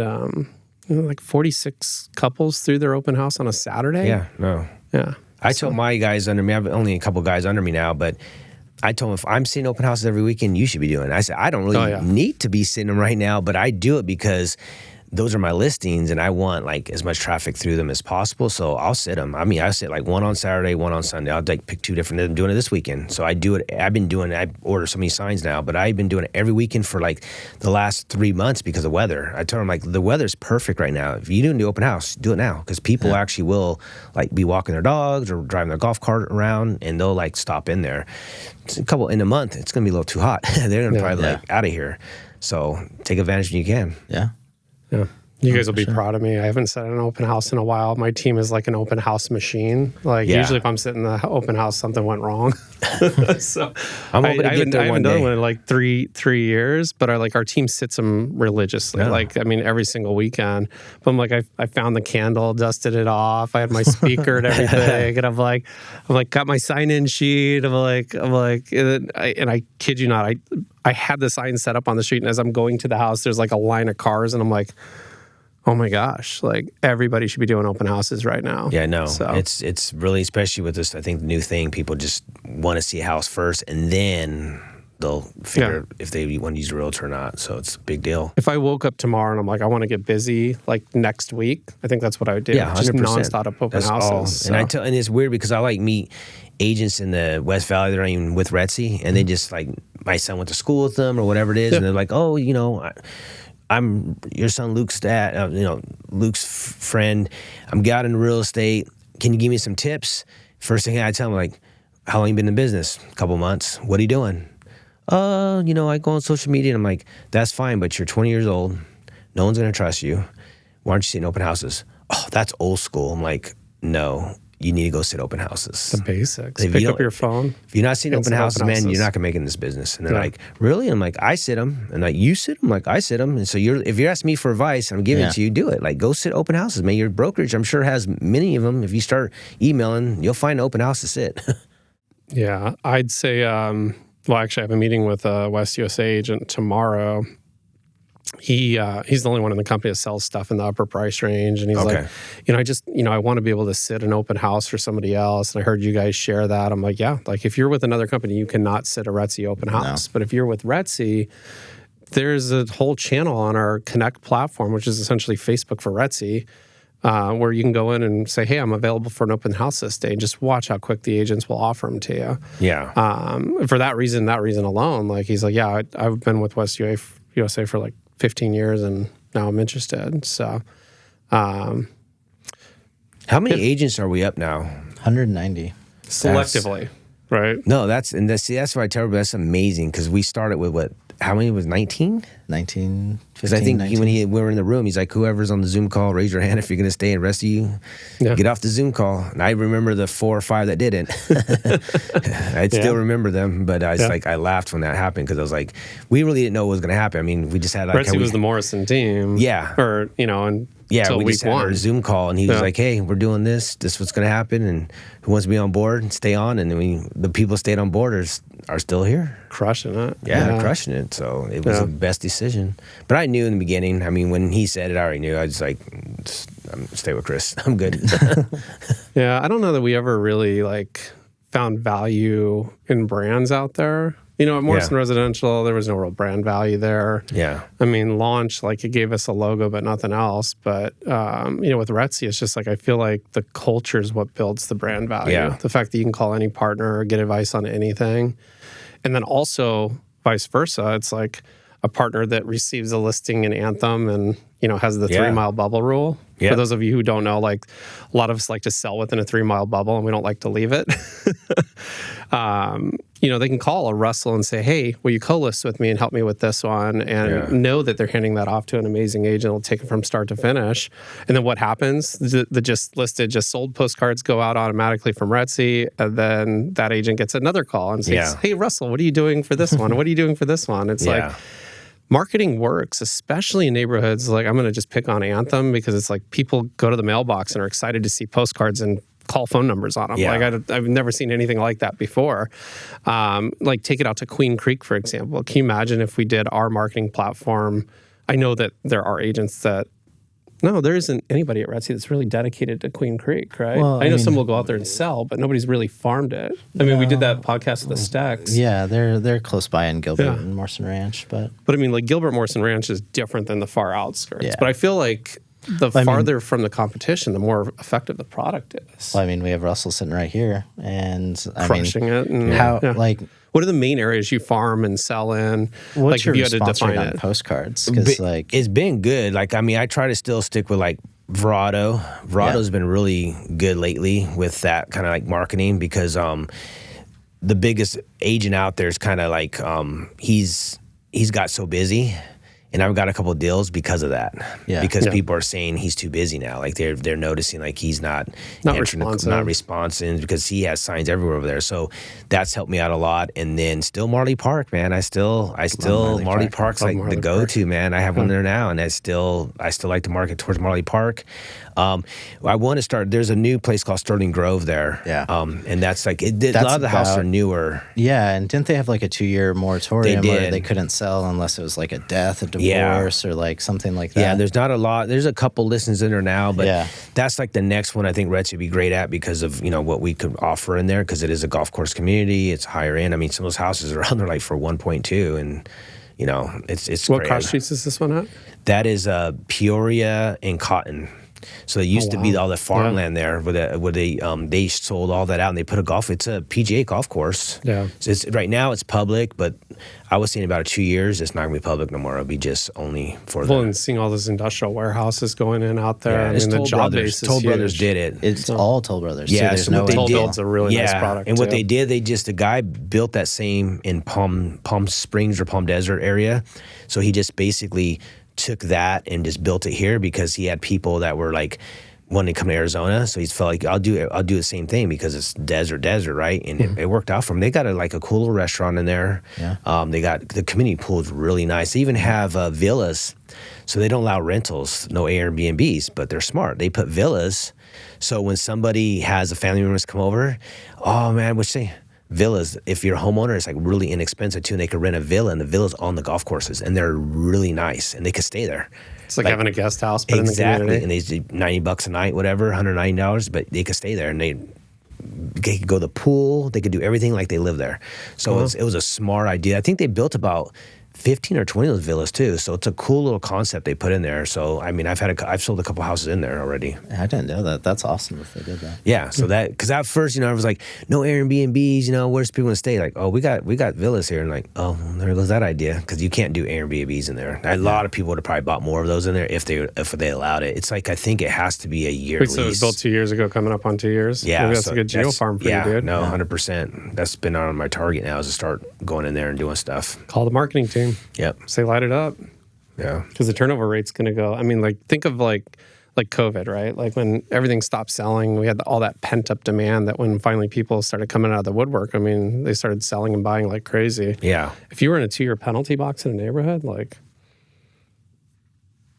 like 46 couples through their open house on a Saturday? Yeah. I told my guys under me, I have only a couple guys under me now, but I told them, if I'm seeing open houses every weekend, you should be doing it. I said, I don't really need to be sitting them right now, but I do it because those are my listings, and I want like as much traffic through them as possible. So I'll sit them. I mean, I sit like one on Saturday, one on Sunday. I'll like pick two different. I'm doing it this weekend. So I do it. I've been doing it. I order so many signs now, but I've been doing it every weekend for like the last 3 months because of weather. I told them like the weather's perfect right now. If you do the open house, do it now, because people actually will like be walking their dogs or driving their golf cart around, and they'll like stop in there. It's a couple in a month. It's gonna be a little too hot. They're gonna probably like out of here. So take advantage when you can. Yeah. You guys will be proud of me. I haven't set an open house in a while. My team is like an open house machine. Like usually if I'm sitting in the open house, something went wrong. So I haven't done one in like three years, but our team sits them religiously. Like, I mean, every single weekend. But I'm like, I found the candle, dusted it off. I had my speaker and everything. And I'm like, got my sign-in sheet. I'm like, and I kid you not, I had the sign set up on the street, and as I'm going to the house, there's like a line of cars, and I'm like, oh my gosh, like everybody should be doing open houses right now. Yeah, no, so it's really, especially with this, I think the new thing, people just want to see a house first, and then they'll figure if they want to use a realtor or not. So it's a big deal. If I woke up tomorrow and I'm like, I want to get busy like next week, I think that's what I would do. Yeah, 100%. Just nonstop open that's houses. So. And and it's weird because I like meet agents in the West Valley that are even with RETSY, and they just like, my son went to school with them or whatever it is, and they're like, oh, I'm your son Luke's dad, Luke's friend. I'm got into real estate. Can you give me some tips? First thing I tell him, like, how long you been in business? A couple months. What are you doing? I go on social media. And I'm like, that's fine, but you're 20 years old. No one's going to trust you. Why aren't you sitting open houses? Oh, that's old school. I'm like, no, you need to go sit open houses. The basics. Pick up your phone. If you're not seeing open houses, man, you're not going to make it in this business. And they're like, really? I'm like, I sit them. And like, you sit them? I'm like, I sit them. And so if you're asking me for advice and I'm giving it to you, do it. Like, go sit open houses, man. Your brokerage, I'm sure, has many of them. If you start emailing, you'll find an open house to sit. Yeah, I'd say, actually, I have a meeting with a West USA agent tomorrow. He's the only one in the company that sells stuff in the upper price range. And he's like, I want to be able to sit an open house for somebody else. And I heard you guys share that. I'm like, yeah, like if you're with another company, you cannot sit a RETSY open house. But if you're with RETSY, there's a whole channel on our Connect platform, which is essentially Facebook for RETSY, where you can go in and say, hey, I'm available for an open house this day. And just watch how quick the agents will offer them to you. Yeah. For that reason alone, like he's like, yeah, I've been with West USA for like 15 years, and now I'm interested. So, how many agents are we up now? 190 selectively, right? No, that's what I tell you. That's amazing, because we started with what? How many was 19? 19. Because I think when we were in the room, he's like, whoever's on the Zoom call, raise your hand if you're going to stay and rest of you. Get off the Zoom call. And I remember the 4 or 5 that didn't. I still remember them, but I was like, I laughed when that happened, because I was like, we really didn't know what was going to happen. I mean, we just had like... RETSY was the Morrison team. Yeah. Or, and... Yeah, we just had our Zoom call, and he was like, hey, we're doing this. This is what's going to happen, and who wants to be on board and stay on? And the people stayed on board are still here. Crushing it. Yeah, they're crushing it. So it was the best decision. But I knew in the beginning, I mean, when he said it, I already knew. I was like, stay with Chris. I'm good. Yeah, I don't know that we ever really, like, found value in brands out there. You know, at Morrison Residential, there was no real brand value there. Yeah. I mean, Launch, like, it gave us a logo, but nothing else. But, you know, with RETSY, it's just like, I feel like the culture is what builds the brand value. Yeah. The fact that you can call any partner or get advice on anything. And then also, vice versa, it's like a partner that receives a listing in Anthem and, you know, has the 3-mile bubble rule. Yeah. For those of you who don't know, like, a lot of us like to sell within a 3-mile bubble, and we don't like to leave it. You know, they can call a Russell and say, hey, will you co-list with me and help me with this one? And know that they're handing that off to an amazing agent. It'll take it from start to finish. And then what happens? The just listed, just sold postcards go out automatically from RETSY. And then that agent gets another call and says, hey, Russell, what are you doing for this one? What are you doing for this one? It's like, marketing works, especially in neighborhoods. Like, I'm going to just pick on Anthem because it's like people go to the mailbox and are excited to see postcards and call phone numbers on them. Yeah. Like, I've never seen anything like that before. Like, take it out to Queen Creek, for example. Can you imagine if we did our marketing platform? I know that there are agents that, no, there isn't anybody at RETSY that's really dedicated to Queen Creek, right? Well, I know some will go out there and sell, but nobody's really farmed it. I mean, we did that podcast with the Stacks. Yeah, they're close by in Gilbert and Morrison Ranch, but I mean, like, Gilbert Morrison Ranch is different than the far outskirts. Yeah. But I feel like the farther from the competition, the more effective the product is. Well, I mean, we have Russell sitting right here, and Crushing it. And, how like. What are the main areas you farm and sell in? What's like, your if you had to response define rate on it? postcards? Because like it's been good. Like, I mean, I try to still stick with like Verrado. Verrado's been really good lately with that kind of like marketing because the biggest agent out there is kind of like he's got so busy. And I've got a couple of deals because of that. Yeah. Because people are saying he's too busy now. Like, they're noticing like he's not responsive because he has signs everywhere over there. So that's helped me out a lot. And then still Marley Park, man. I still Marley Park's like the go-to, man. I have one there now, and I still like to market towards Marley Park. I want to start. There's a new place called Sterling Grove there. Yeah. And that's like a lot of the houses are newer. Yeah, and didn't they have like a 2-year moratorium where they couldn't sell unless it was like a death, a divorce, or like something like that? Yeah, there's not a lot. There's a couple listings in there now, but that's like the next one I think RETSY would be great at because of, you know, what we could offer in there because it is a golf course community. It's higher end. I mean, some of those houses are under like for 1.2, and you know, it's what great. cross streets is this one at? That is Peoria and Cotton. So it used to be all the farmland there where they sold all that out and they put a golf. It's a PGA golf course. Yeah. So right now it's public, but I was saying about 2 years it's not gonna be public no more. It'll be just only for and seeing all those industrial warehouses going in out there. Yeah, I mean, the job base is Toll huge. Brothers did it. It's all Toll Brothers. Yeah, so there's Toll builds a really nice product. And what they did, the guy built that same in Palm Springs or Palm Desert area. So he just basically took that and just built it here because he had people that were like wanting to come to Arizona. So he felt like I'll do the same thing because it's desert, right? And it worked out for him. They got a cool little restaurant in there. Yeah. They got the community pool is really nice. They even have villas, so they don't allow rentals, no Airbnbs, but they're smart. They put villas, so when somebody has a family member come over, oh man, villas, if you're a homeowner, it's like really inexpensive too, and they could rent a villa, and the villa's on the golf courses, and they're really nice, and they could stay there. It's like having a guest house, but in the community. And they do $90 a night, whatever, $190, but they could stay there, and they could go to the pool, they could do everything like they live there. So it was a smart idea. I think they built about 15 or 20 of those villas too. So it's a cool little concept they put in there. So I mean, I've sold a couple houses in there already. I didn't know that. That's awesome if they did that. Yeah. So because at first, I was like, no Airbnbs. Where's people gonna stay? Like, oh, we got villas here, and like, oh, there goes that idea because you can't do Airbnbs in there. A lot of people would have probably bought more of those in there if they allowed it. It's like I think it has to be a year lease. So it was built 2 years ago, coming up on 2 years. Yeah, maybe that's a good geofarm for you, dude. No, 100%. That's been on my target now is to start going in there and doing stuff. Call the marketing team. Yep. Say light it up. Yeah. Because the turnover rate's going to go. I mean, like, think of like COVID, right? Like when everything stopped selling, we had all that pent up demand that when finally people started coming out of the woodwork, I mean, they started selling and buying like crazy. Yeah. If you were in a 2-year penalty box in a neighborhood, like.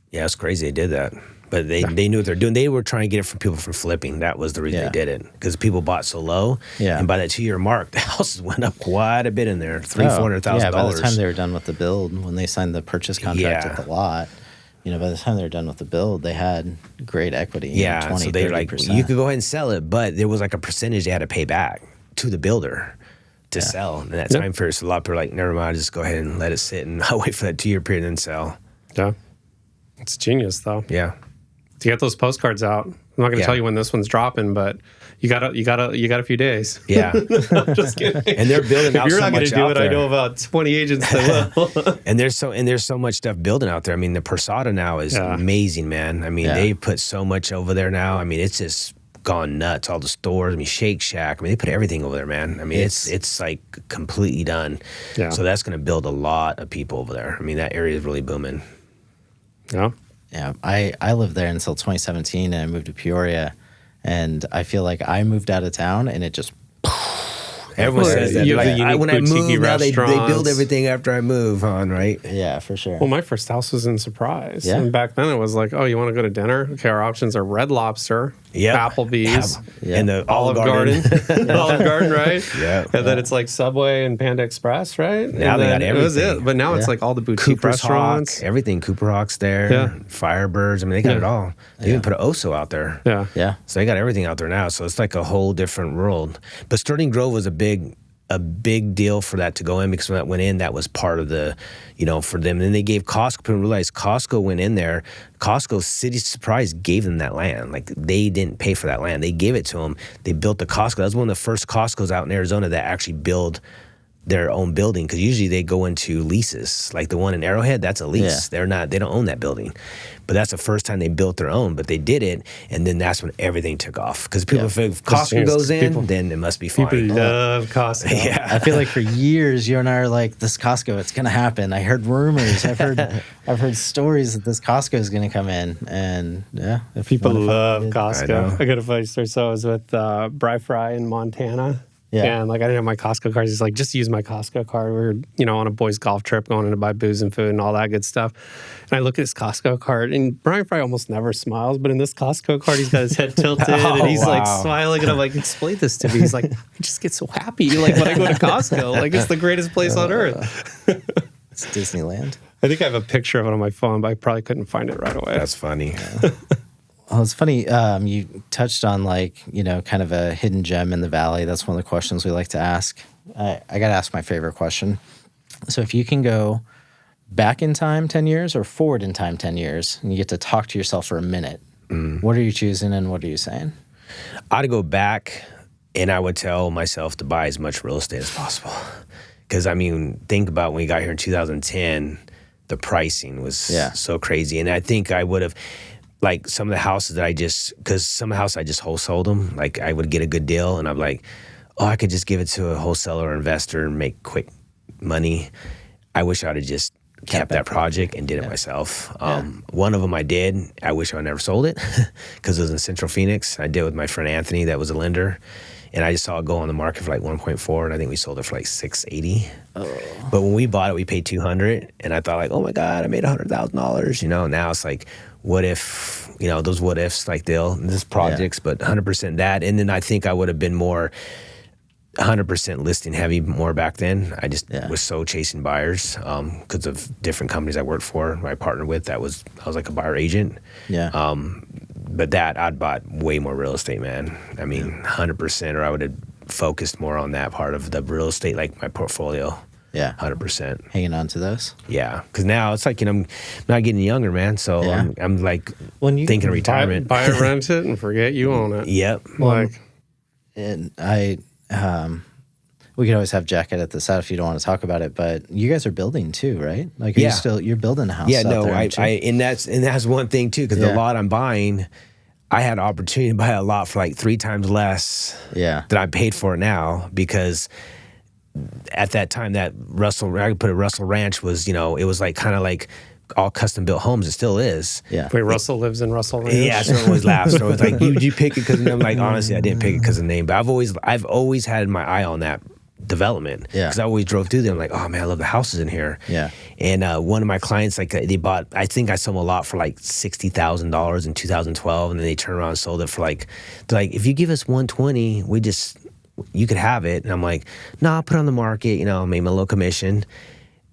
Yeah, it's crazy they did that. But they knew what they're doing. They were trying to get it from people from flipping. That was the reason they did it. Because people bought so low. Yeah. And by that 2-year mark, the houses went up quite a bit in there. $400,000. Yeah, by the time they were done with the build, when they signed the purchase contract at the lot, by the time they were done with the build, they had great equity. Yeah, 20, so they 30%. You could go ahead and sell it, but there was like a percentage they had to pay back. to the builder to sell. And that time period, so a lot of people are like, never mind, just go ahead and let it sit and I'll wait for that 2-year period and then sell. Yeah. It's genius though. Yeah. To get those postcards out. I'm not going to tell you when this one's dropping, but you got a few days. Yeah. I'm just kidding. And they're building out so much out there. If you're not going to do it, I know about 20 agents that will. And there's so much stuff building out there. I mean, the Persada now is amazing, man. I mean, they put so much over there now. I mean, it's just gone nuts. All the stores. I mean, Shake Shack. I mean, they put everything over there, man. I mean, it's like completely done. Yeah. So that's going to build a lot of people over there. I mean, that area is really booming. Yeah. Yeah. I lived there until 2017 and I moved to Peoria, and I feel like I moved out of town and it just. Everyone says that. Like, when I move, now they build everything after I move on, right? Yeah, for sure. Well, my first house was in Surprise. Yeah. And back then it was like, oh, you want to go to dinner? Okay, our options are Red Lobster, Applebee's, and the Olive Garden. Olive Garden, right? Yeah. And then it's like Subway and Panda Express, right? Now they got everything. It was it. But now it's like all the boutique Cooper's restaurants. Hawk, everything. Cooper Hawk's there. Yeah. Firebirds. I mean, they got it all. They even put an Oso out there. Yeah. Yeah. So they got everything out there now. So it's like a whole different world. But Sterling Grove was a big deal for that to go in, because when that went in, that was part of the, for them. And then they gave Costco, people realized Costco went in there. Costco City Surprise gave them that land. Like, they didn't pay for that land. They gave it to them. They built the Costco. That was one of the first Costcos out in Arizona that actually build their own building, because usually they go into leases. Like the one in Arrowhead, that's a lease. They don't own that building. But that's the first time they built their own, but they did it, and then that's when everything took off. Because people think if Costco goes in, then it must be fine. People love Costco. Yeah. I feel like for years you and I are like, this Costco, it's gonna happen. I heard rumors. I've heard stories that this Costco is gonna come in, and people love Costco. I got a funny story. So I was with Bri Fry in Montana. Yeah. And like, I didn't have my Costco card. He's like, just use my Costco card. We were, on a boys' golf trip, going in to buy booze and food and all that good stuff. And I look at his Costco card, and Brian Fry almost never smiles, but in this Costco card, he's got his head tilted and he's like smiling. And I'm like, explain this to me. He's like, I just get so happy. Like, when I go to Costco, like, it's the greatest place on earth. It's Disneyland. I think I have a picture of it on my phone, but I probably couldn't find it right away. That's funny. Well, it's funny. You touched on kind of a hidden gem in the valley. That's one of the questions we like to ask. I got to ask my favorite question. So if you can go back in time 10 years or forward in time 10 years, and you get to talk to yourself for a minute, what are you choosing and what are you saying? I'd go back and I would tell myself to buy as much real estate as possible. Because, I mean, think about when we got here in 2010, the pricing was so crazy. And I think I would have... Like some of the houses that because some of the houses I just wholesaled them. Like, I would get a good deal and I'm like, oh, I could just give it to a wholesaler or investor and make quick money. I wish I would have just kept that project and did it myself. One of them I did. I wish I would never sold it because it was in Central Phoenix. I did it with my friend Anthony, that was a lender. And I just saw it go on the market for like 1.4, and I think we sold it for like 680. Oh. But when we bought it, we paid 200, and I thought like, oh my God, I made $100,000. Now it's like, what if, those what ifs, like this projects, but 100% that. And then I think I would have been more 100% listing heavy more back then. I just was so chasing buyers because of different companies I worked for, I partnered with. I was like a buyer agent. Yeah. But that, I'd bought way more real estate, man. I mean, 100%, or I would have focused more on that part of the real estate, like my portfolio. Yeah. 100%. Hanging on to those? Yeah. Because now it's like, I'm not getting younger, man. So I'm like thinking of retirement. Buy it, rent it, and forget you own it. Yep. And we could always have Jack edit this out if you don't want to talk about it, but you guys are building too, right? Like, you're building a house. Yeah, no, there, and that's one thing too, because the lot I'm buying, I had an opportunity to buy a lot for like 3 times less than I paid for it now, because at that time that I put a Russell Ranch was, it was like kind of like all custom built homes. It still is. Yeah. Wait, Russell lives in Russell Ranch? Yeah, so it always laughs. So it's like, you pick it because I'm like, honestly, I didn't pick it because of the name, but I've always had my eye on that development, because I always drove through there. I'm like, oh man, I love the houses in here. Yeah. And one of my clients, like, they bought, I think I sold them a lot for like $60,000 in 2012, and then they turned around and sold it for like, they're like, if you give us 120, you could have it. And I'm like, no, I'll put it on the market, made my little commission.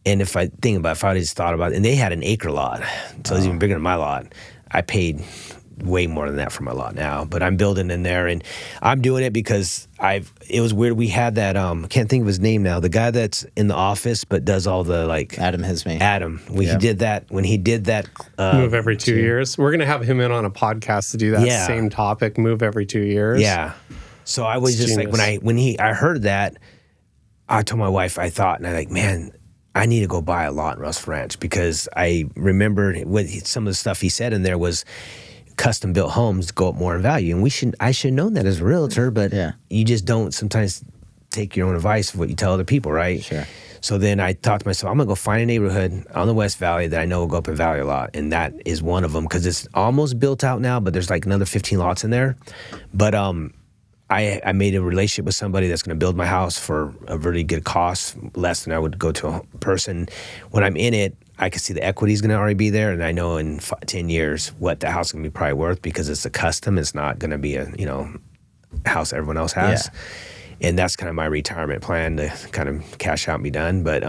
And if I think about it, if I just thought about it, and they had an acre lot, so it was even bigger than my lot. I paid way more than that for my lot now. But I'm building in there, and I'm doing it because it was weird. We had that, I can't think of his name now, the guy that's in the office but does all the like... Adam Hisme. Adam. When he did that... move every 2 years. We're going to have him in on a podcast to do that same topic, move every 2 years. Yeah. So I was just genius. Like, when I heard that, I told my wife, I thought, and I like, man, I need to go buy a lot in Russ Ranch, because I remembered some of the stuff he said in there was custom built homes go up more in value. And I should have known that as a realtor, but you just don't sometimes take your own advice of what you tell other people, right? Sure. So then I thought to myself, I'm going to go find a neighborhood on the West Valley that I know will go up in value a lot. And that is one of them, because it's almost built out now, but there's like another 15 lots in there. But I made a relationship with somebody that's going to build my house for a really good cost, less than I would go to a person. When I'm in it, I can see the equity is going to already be there, and I know in 10 years what the house is going to be probably worth, because it's a custom. It's not going to be a house everyone else has. Yeah. And that's kind of my retirement plan, to kind of cash out and be done. But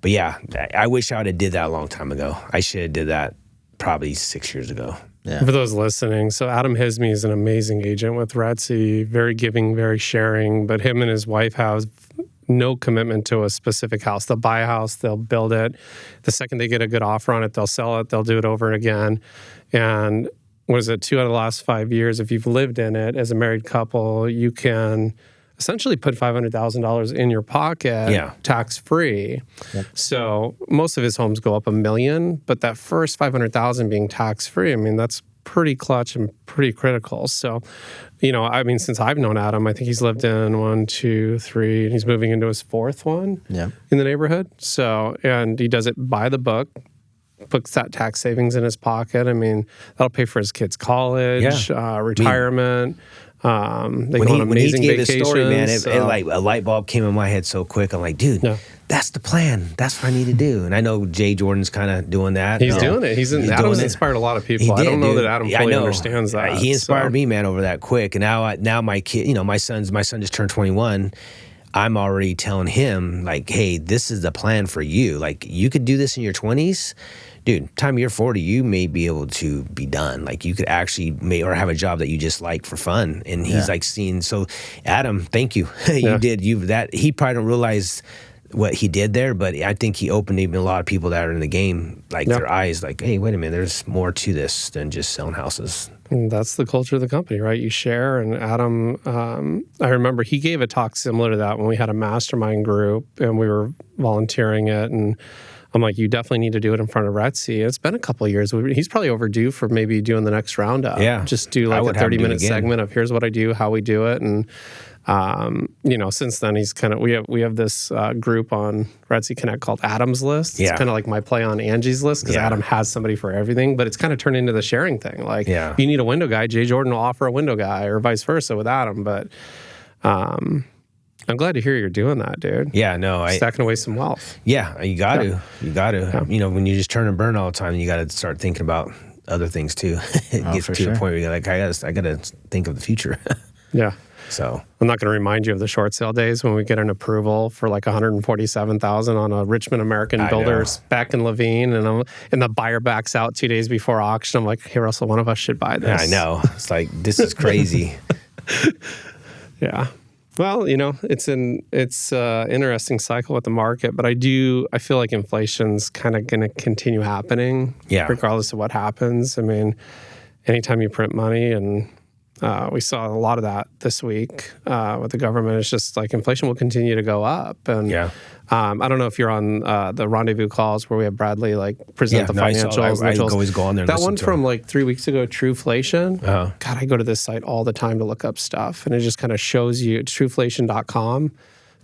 yeah, I wish I would have did that a long time ago. I should have did that probably 6 years ago. Yeah. For those listening, so Adam Hisme is an amazing agent with RETSY, very giving, very sharing, but him and his wife have no commitment to a specific house. They'll buy a house, they'll build it. The second they get a good offer on it, they'll sell it, they'll do it over again. And what is it, 2 out of the last 5 years, if you've lived in it as a married couple, you can essentially put $500,000 in your pocket, tax-free. Yep. So most of his homes go up $1 million, but that first $500,000 being tax-free, I mean, that's pretty clutch and pretty critical. So, I mean, since I've known Adam, I think he's lived in 1, 2, 3, and he's moving into his 4th one in the neighborhood. So, and he does it by the book, puts that tax savings in his pocket. I mean, that'll pay for his kids' college, retirement. They go on amazing when he gave vacations. The story, man, it like a light bulb came in my head so quick. I'm like, dude, that's the plan. That's what I need to do. And I know Jay Jordan's kind of doing that. He's doing it. Adam's inspired a lot of people. I don't know that Adam fully understands that. He inspired me, man, over that quick. And now my kid, my son just turned 21. I'm already telling him, like, hey, this is the plan for you. Like, you could do this in your 20s. Dude, time you're 40, you may be able to be done. Like, you could actually or have a job that you just like for fun. And he's like seeing, so Adam, thank you. He probably don't realize what he did there, but I think he opened even a lot of people that are in the game, like their eyes, like, hey, wait a minute, there's more to this than just selling houses. And that's the culture of the company, right? You share. And Adam, I remember he gave a talk similar to that when we had a mastermind group and we were volunteering it. And I'm like, you definitely need to do it in front of RETSY. It's been a couple of years. He's probably overdue for maybe doing the next roundup. Yeah. Just do like a 30-minute segment of here's what I do, how we do it. And, since then he's kind of, we have this group on RETSY Connect called Adam's List. It's kind of like my play on Angie's List, because Adam has somebody for everything, but it's kind of turned into the sharing thing. Like, if you need a window guy, Jay Jordan will offer a window guy, or vice versa with Adam. But, I'm glad to hear you're doing that, dude. Yeah, no. Stacking away some wealth. Yeah, you got to. You got to. Yeah. When you just turn and burn all the time, you got to start thinking about other things too. Get to the point where you're like, I got to think of the future. Yeah. So I'm not going to remind you of the short sale days when we get an approval for like $147,000 on a Richmond American builder spec in Levine, and the buyer backs out 2 days before auction. I'm like, hey, Russell, one of us should buy this. Yeah, I know. It's like, this is crazy. Yeah. Well, it's an interesting cycle with the market, but I feel like inflation's kind of going to continue happening, regardless of what happens. I mean, anytime you print money, and we saw a lot of that this week with the government, it's just like inflation will continue to go up. And I don't know if you're on the rendezvous calls where we have Bradley present the financials. I always go on there. That one from 3 weeks ago, Trueflation. God, I go to this site all the time to look up stuff, and it just kind of shows you trueflation.com.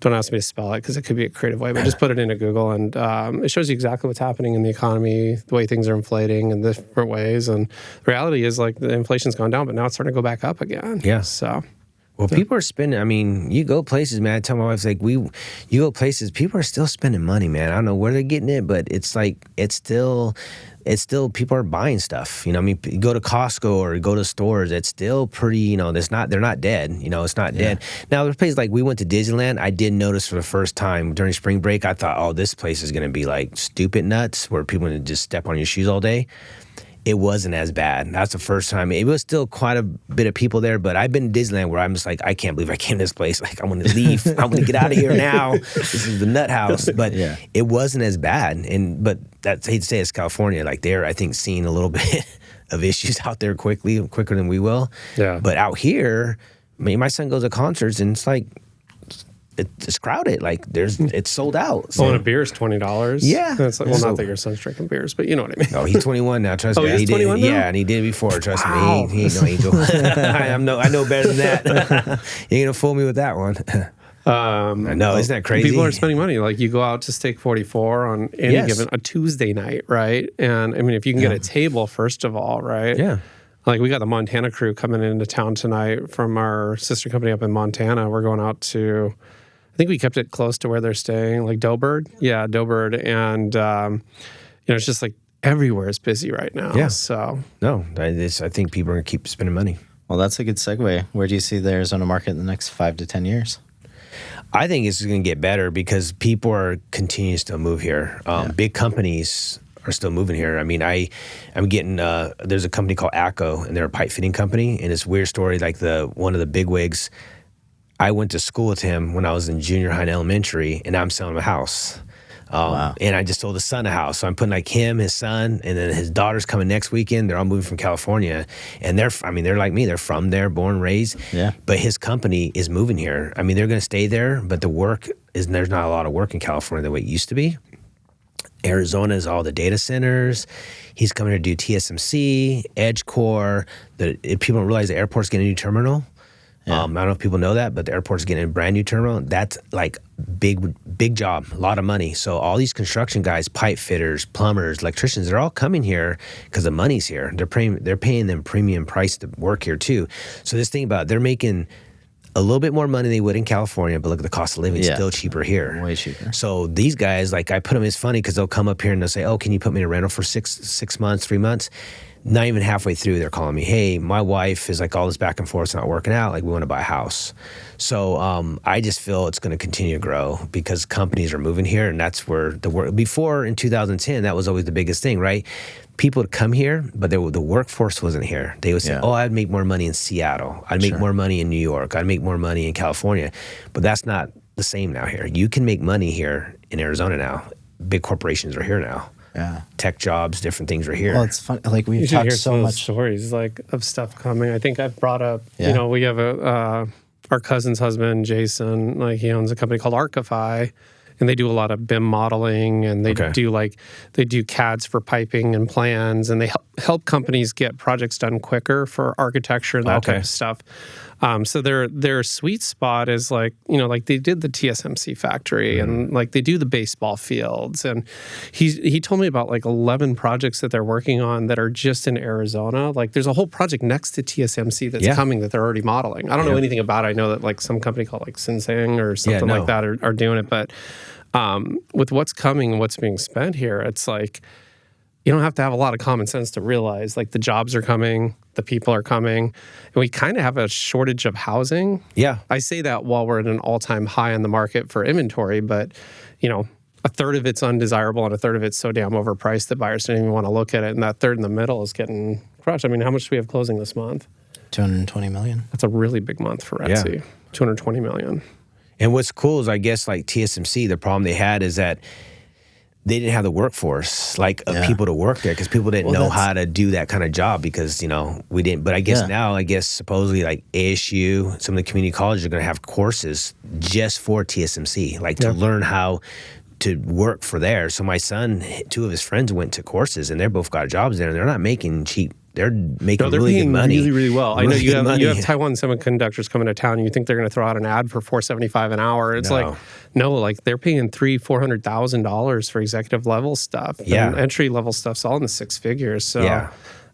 Don't ask me to spell it because it could be a creative way, but just put it into Google, and it shows you exactly what's happening in the economy, the way things are inflating in different ways. And the reality is the inflation's gone down, but now it's starting to go back up again. Yeah. So. Well, people are spending. I mean, you go places, man. I tell my wife, you go places, people are still spending money, man. I don't know where they're getting it, but it's still people are buying stuff. I mean, you go to Costco or go to stores, it's still pretty, they're not dead. It's not dead. Now, there's places like we went to Disneyland. I did notice for the first time during spring break, I thought, oh, this place is going to be like stupid nuts where people are going to just step on your shoes all day. it wasn't as bad. That's the first time. It was still quite a bit of people there, but I've been to Disneyland where I'm just like, I can't believe I came to this place. Like, I want to leave. I want to get out of here now. This is the nut house. But it wasn't as bad. But that's, I hate to say it's California. Like, they're, I think, seeing a little bit of issues out there quicker than we will. Yeah. But out here, I mean, my son goes to concerts and it's like, it's crowded. Like it's sold out. So. Well, and a beer is $20. Yeah. It's like, well, not that your son's drinking beers, but you know what I mean. Oh, he's 21 now. Trust me. He's 21 now? Yeah, and he did it before. Trust me. He ain't no angel. I know better than that. You ain't gonna fool me with that one. No, isn't that crazy? People are spending money. Like you go out to Steak 44 on any given a Tuesday night, right? And I mean, if you can get a table, first of all, right? Yeah. Like we got the Montana crew coming into town tonight from our sister company up in Montana. We're going out to, I think we kept it close to where they're staying, like Doughbird. Yeah, Doughbird. And, it's just like everywhere is busy right now. Yeah. So. No, I think people are going to keep spending money. Well, that's a good segue. Where do you see the Arizona market in the next 5 to 10 years? I think it's going to get better because people are continuing to still move here. Big companies are still moving here. I mean, I'm getting, there's a company called ACO, and they're a pipe fitting company, and it's a weird story, like one of the bigwigs, I went to school with him when I was in junior high and elementary, and I'm selling him a house. Wow. And I just sold his son a house. So I'm putting like him, his son, and then his daughter's coming next weekend. They're all moving from California. And they're like me. They're from there, born, raised. Yeah. But his company is moving here. I mean, they're going to stay there, but there's not a lot of work in California the way it used to be. Arizona is all the data centers. He's coming to do TSMC, EdgeCore. People don't realize the airport's getting a new terminal. Yeah. I don't know if people know that, but the airport's getting a brand new terminal. That's like big job, a lot of money. So all these construction guys, pipe fitters, plumbers, electricians, they're all coming here because the money's here. They're paying them premium price to work here too. So this thing about they're making a little bit more money than they would in California, but look at the cost of living, it's still cheaper here. Way cheaper. So these guys, like I put them, it's funny because they'll come up here and they'll say, oh, can you put me in a rental for 6 months, 3 months? Not even halfway through, they're calling me, hey, my wife is like all this back and forth, it's not working out, like we want to buy a house. So I just feel it's going to continue to grow because companies are moving here, and that's where the work, before in 2010, that was always the biggest thing, right? People would come here, but the workforce wasn't here. They would say, oh, I'd make more money in Seattle. I'd make more money in New York. I'd make more money in California. But that's not the same now here. You can make money here in Arizona now. Big corporations are here now. Yeah, tech jobs, different things are here. Well, it's fun. Like we've talked so much stories like of stuff coming. I think I've brought up. We have our cousin's husband, Jason. Like he owns a company called Archify, and they do a lot of BIM modeling, and they do CADs for piping and plans, and they help companies get projects done quicker for architecture and that type of stuff. So their sweet spot is like they did the TSMC factory and like they do the baseball fields, and he told me about like 11 projects that they're working on that are just in Arizona. Like there's a whole project next to TSMC that's coming that they're already modeling. I don't know anything about it. I know that like some company called like Sinsang or something like that are doing it, but with what's coming and what's being spent here, it's like you don't have to have a lot of common sense to realize like the jobs are coming, the people are coming, and we kind of have a shortage of housing. Yeah. I say that while we're at an all-time high in the market for inventory, but a third of it's undesirable and a third of it's so damn overpriced that buyers don't even want to look at it, and that third in the middle is getting crushed. I mean, how much do we have closing this month? 220 million. That's a really big month for RETSY. Yeah. 220 million. And what's cool is I guess like TSMC, the problem they had is that they didn't have the workforce of people to work there because people didn't know how to do that kind of job because, we didn't. But I guess now, supposedly like ASU, some of the community colleges are going to have courses just for TSMC, to learn how to work for there. So my son, 2 of his friends went to courses and they're both got jobs there and they're not making cheap. They're making really good money. Really, really well. Really, I know you have Taiwan semiconductors coming to town and you think they're going to throw out an ad for $475 an hour. It's they're paying $300,000-$400,000 for executive level stuff. And entry level stuff's all in the 6 figures. So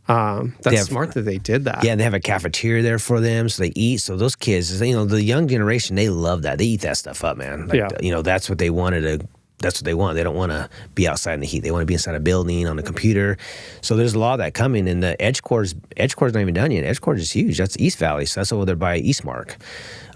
that's smart that they did that. Yeah, and they have a cafeteria there for them, so they eat. So those kids, the young generation, they love that. They eat that stuff up, man. That's what they wanted to that's what they want. They don't want to be outside in the heat. They want to be inside a building on a computer. So there's a lot of that coming. And the Edge Core's not even done yet. Edge Core is huge. That's East Valley. So that's over there by Eastmark.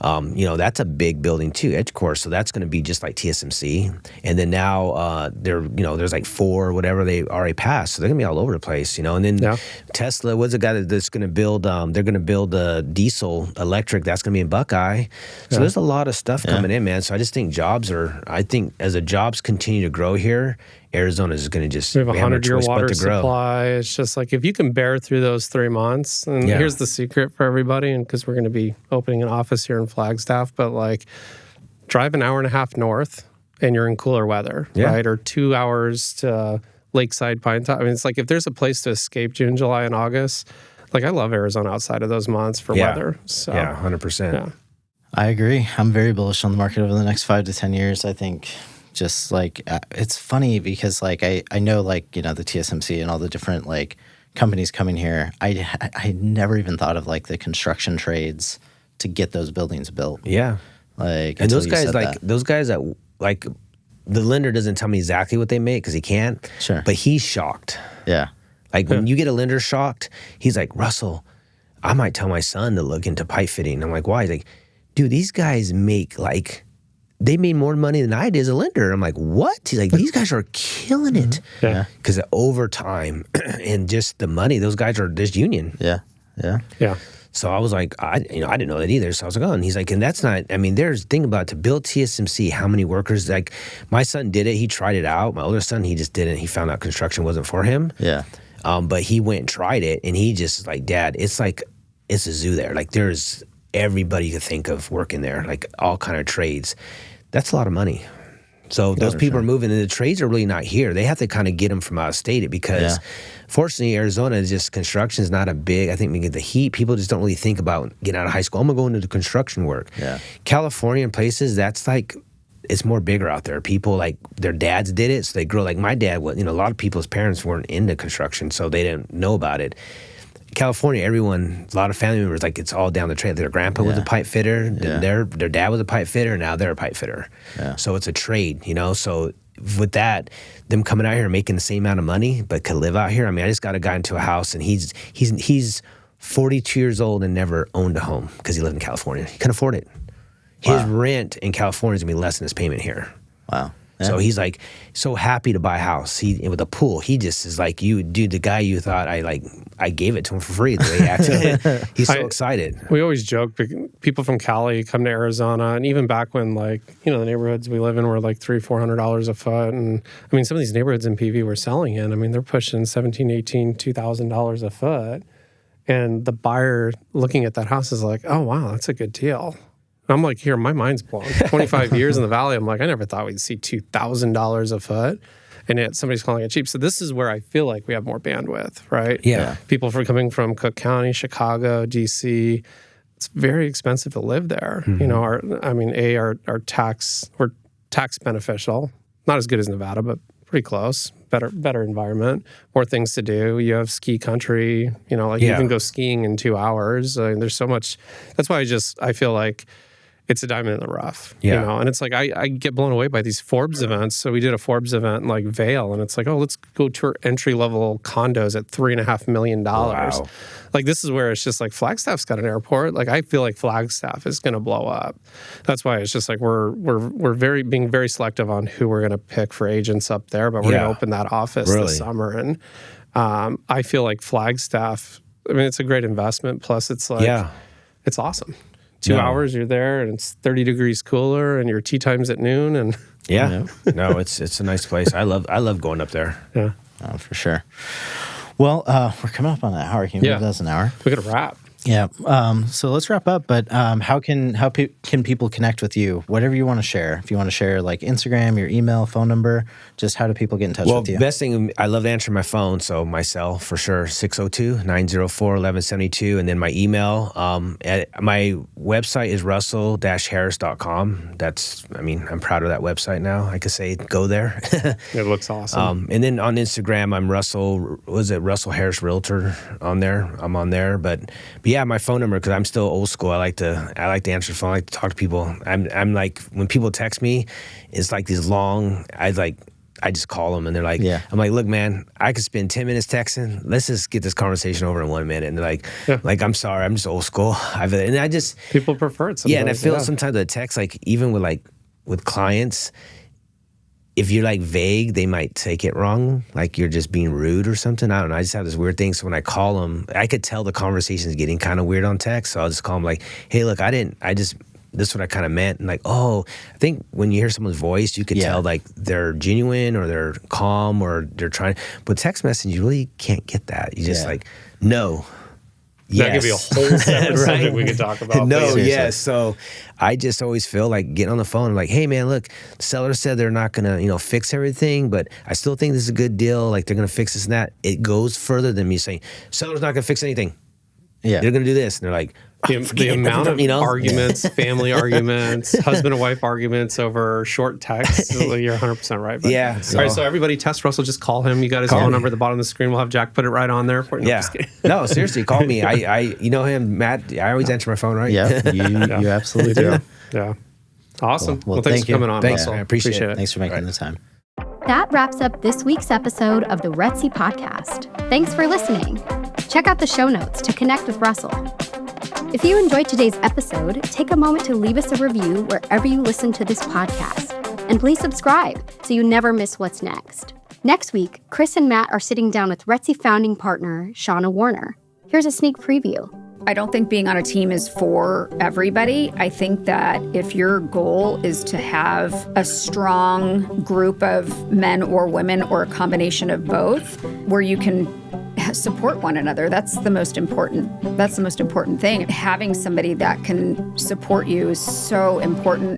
That's a big building too, Edge Core. So that's going to be just like TSMC. And then now there's like 4 or whatever they already passed. So they're going to be all over the place, And then Tesla was a guy that's going to build, they're going to build a diesel electric. That's going to be in Buckeye. So there's a lot of stuff coming in, man. So I just think as the jobs continue to grow here, Arizona is going to just we have a 100-year water supply. It's just like if you can bear through those 3 months, and here's the secret for everybody, and because we're going to be opening an office here in Flagstaff, but like drive an hour and a half north and you're in cooler weather, right? Or 2 hours to Lakeside Pine Top. I mean, it's like if there's a place to escape June, July, and August, like I love Arizona outside of those months for weather. So, 100%. Yeah. I agree. I'm very bullish on the market over the next 5 to 10 years. I think just like it's funny because like I know like the TSMC and all the different like companies coming here. I never even thought of like the construction trades to get those buildings built. Yeah, like and those guys that like the lender doesn't tell me exactly what they make because he can't. Sure, but he's shocked. Yeah, like when you get a lender shocked, he's like, Russell, I might tell my son to look into pipe fitting. I'm like, why? He's like, dude, these guys make like. They made more money than I did as a lender. I'm like, what? He's like, these guys are killing it. Yeah. Because over time and just the money, those guys are this union. Yeah. So I was like, I didn't know that either. So I was like, oh, and he's like, and that's not, I mean, there's think about it, to build TSMC, how many workers, like my son did it. He tried it out. My older son, he just didn't. He found out construction wasn't for him. Yeah. But he went and tried it and he just like, Dad, it's a zoo there. Like there's everybody you could think of working there, like all kind of trades. That's a lot of money. So those people are moving, and the trades are really not here. They have to kind of get them from out of state because, fortunately, Arizona is just construction is not a big. I think we get the heat. People just don't really think about getting out of high school. I'm gonna go into the construction work. Yeah, California and places that's like it's more bigger out there. People like their dads did it, so they grow. Like my dad was. A lot of people's parents weren't into construction, so they didn't know about it. California, a lot of family members, like it's all down the trail. Their grandpa was a pipe fitter, their dad was a pipe fitter, and now they're a pipe fitter. Yeah. So it's a trade, So with that, them coming out here and making the same amount of money, but could live out here. I mean, I just got a guy into a house, and he's 42 years old and never owned a home because he lived in California. He couldn't afford it. His rent in California is gonna be less than his payment here. Wow. Yeah. So he's like so happy to buy a house. With a pool, he just is like, you, dude, the guy you thought I gave it to him for free. The way he acted, he's so excited. We always joke, people from Cali come to Arizona, and even back when the neighborhoods we live in were like $300-$400 a foot, and I mean some of these neighborhoods in PV we're selling in, I mean they're pushing $1,700, $1,800, $2,000 a foot, and the buyer looking at that house is like, oh wow, that's a good deal. I'm like, here, my mind's blown. 25 years in the Valley, I'm like, I never thought we'd see $2,000 a foot, and yet somebody's calling it cheap. So this is where I feel like we have more bandwidth, right? Yeah. People coming from Cook County, Chicago, D.C., it's very expensive to live there. Mm-hmm. Our tax, we're tax beneficial. Not as good as Nevada, but pretty close. Better environment, more things to do. You have ski country, you can go skiing in 2 hours. There's so much. That's why I feel like it's a diamond in the rough, and it's like, I get blown away by these Forbes events. So we did a Forbes event in like Vail, and it's like, oh, let's go tour entry-level condos at $3.5 million. Wow. Like this is where it's just like Flagstaff's got an airport. Like I feel like Flagstaff is going to blow up. That's why it's just like we're being very selective on who we're going to pick for agents up there, but we're going to open that office this summer. And I feel like Flagstaff, I mean, it's a great investment. Plus it's like, it's awesome. 2 hours you're there, and it's 30 degrees cooler, and your tea time's at noon. And no, it's a nice place. I love going up there. Yeah, for sure. Well, we're coming up on an hour. Can you believe that's an hour? We got to wrap. Yeah. So let's wrap up. But how can people connect with you? Whatever you want to share. If you want to share like Instagram, your email, phone number, just how do people get in touch with you? Well, best thing, I love to answer my phone. So my cell for sure, 602-904-1172. And then my email. My website is russell-harris.com. I'm proud of that website now. I could say go there. It looks awesome. And then on Instagram, I'm Russell Harris Realtor on there. I'm on there. But yeah, my phone number, because I'm still old school. I like to answer the phone. I like to talk to people. I'm like, when people text me, it's like these long. I just call them and they're like, I'm like, look, man, I could spend 10 minutes texting. Let's just get this conversation over in 1 minute. And they're like, I'm sorry, I'm just old school. People prefer it sometimes. Yeah, and I feel sometimes the text, like even with clients, if you're like vague, they might take it wrong, like you're just being rude or something. I don't know. I just have this weird thing. So when I call them, I could tell the conversation is getting kind of weird on text. So I'll just call them like, hey, look, this is what I kind of meant. And like, I think when you hear someone's voice, you could tell like they're genuine or they're calm or they're trying. But text message, you really can't get that. You just like, no. That could be a whole separate subject we could talk about. No, yes. So I just always feel like getting on the phone and like, hey man, look, the seller said they're not gonna, fix everything, but I still think this is a good deal. Like they're gonna fix this and that. It goes further than me saying, seller's not gonna fix anything. Yeah. They're gonna do this. And they're like, the amount of arguments, family arguments, husband and wife arguments over short text. You're 100% right. But. Yeah. All right, so everybody test Russell. Just call him. You got his phone number at the bottom of the screen. We'll have Jack put it right on there for you. Yeah. No, seriously, call me. You know him, Matt. I always answer my phone, right? Yeah, you absolutely do. Yeah. Awesome. Cool. Well, thanks for coming on, Thanks, Russell. I appreciate it. Thanks for making the time. That wraps up this week's episode of the RETSY podcast. Thanks for listening. Check out the show notes to connect with Russell. If you enjoyed today's episode, take a moment to leave us a review wherever you listen to this podcast. And please subscribe so you never miss what's next. Next week, Chris and Matt are sitting down with RETSY founding partner, Shauna Warner. Here's a sneak preview. I don't think being on a team is for everybody. I think that if your goal is to have a strong group of men or women or a combination of both, where you can support one another, that's the most important thing. Having somebody that can support you is so important.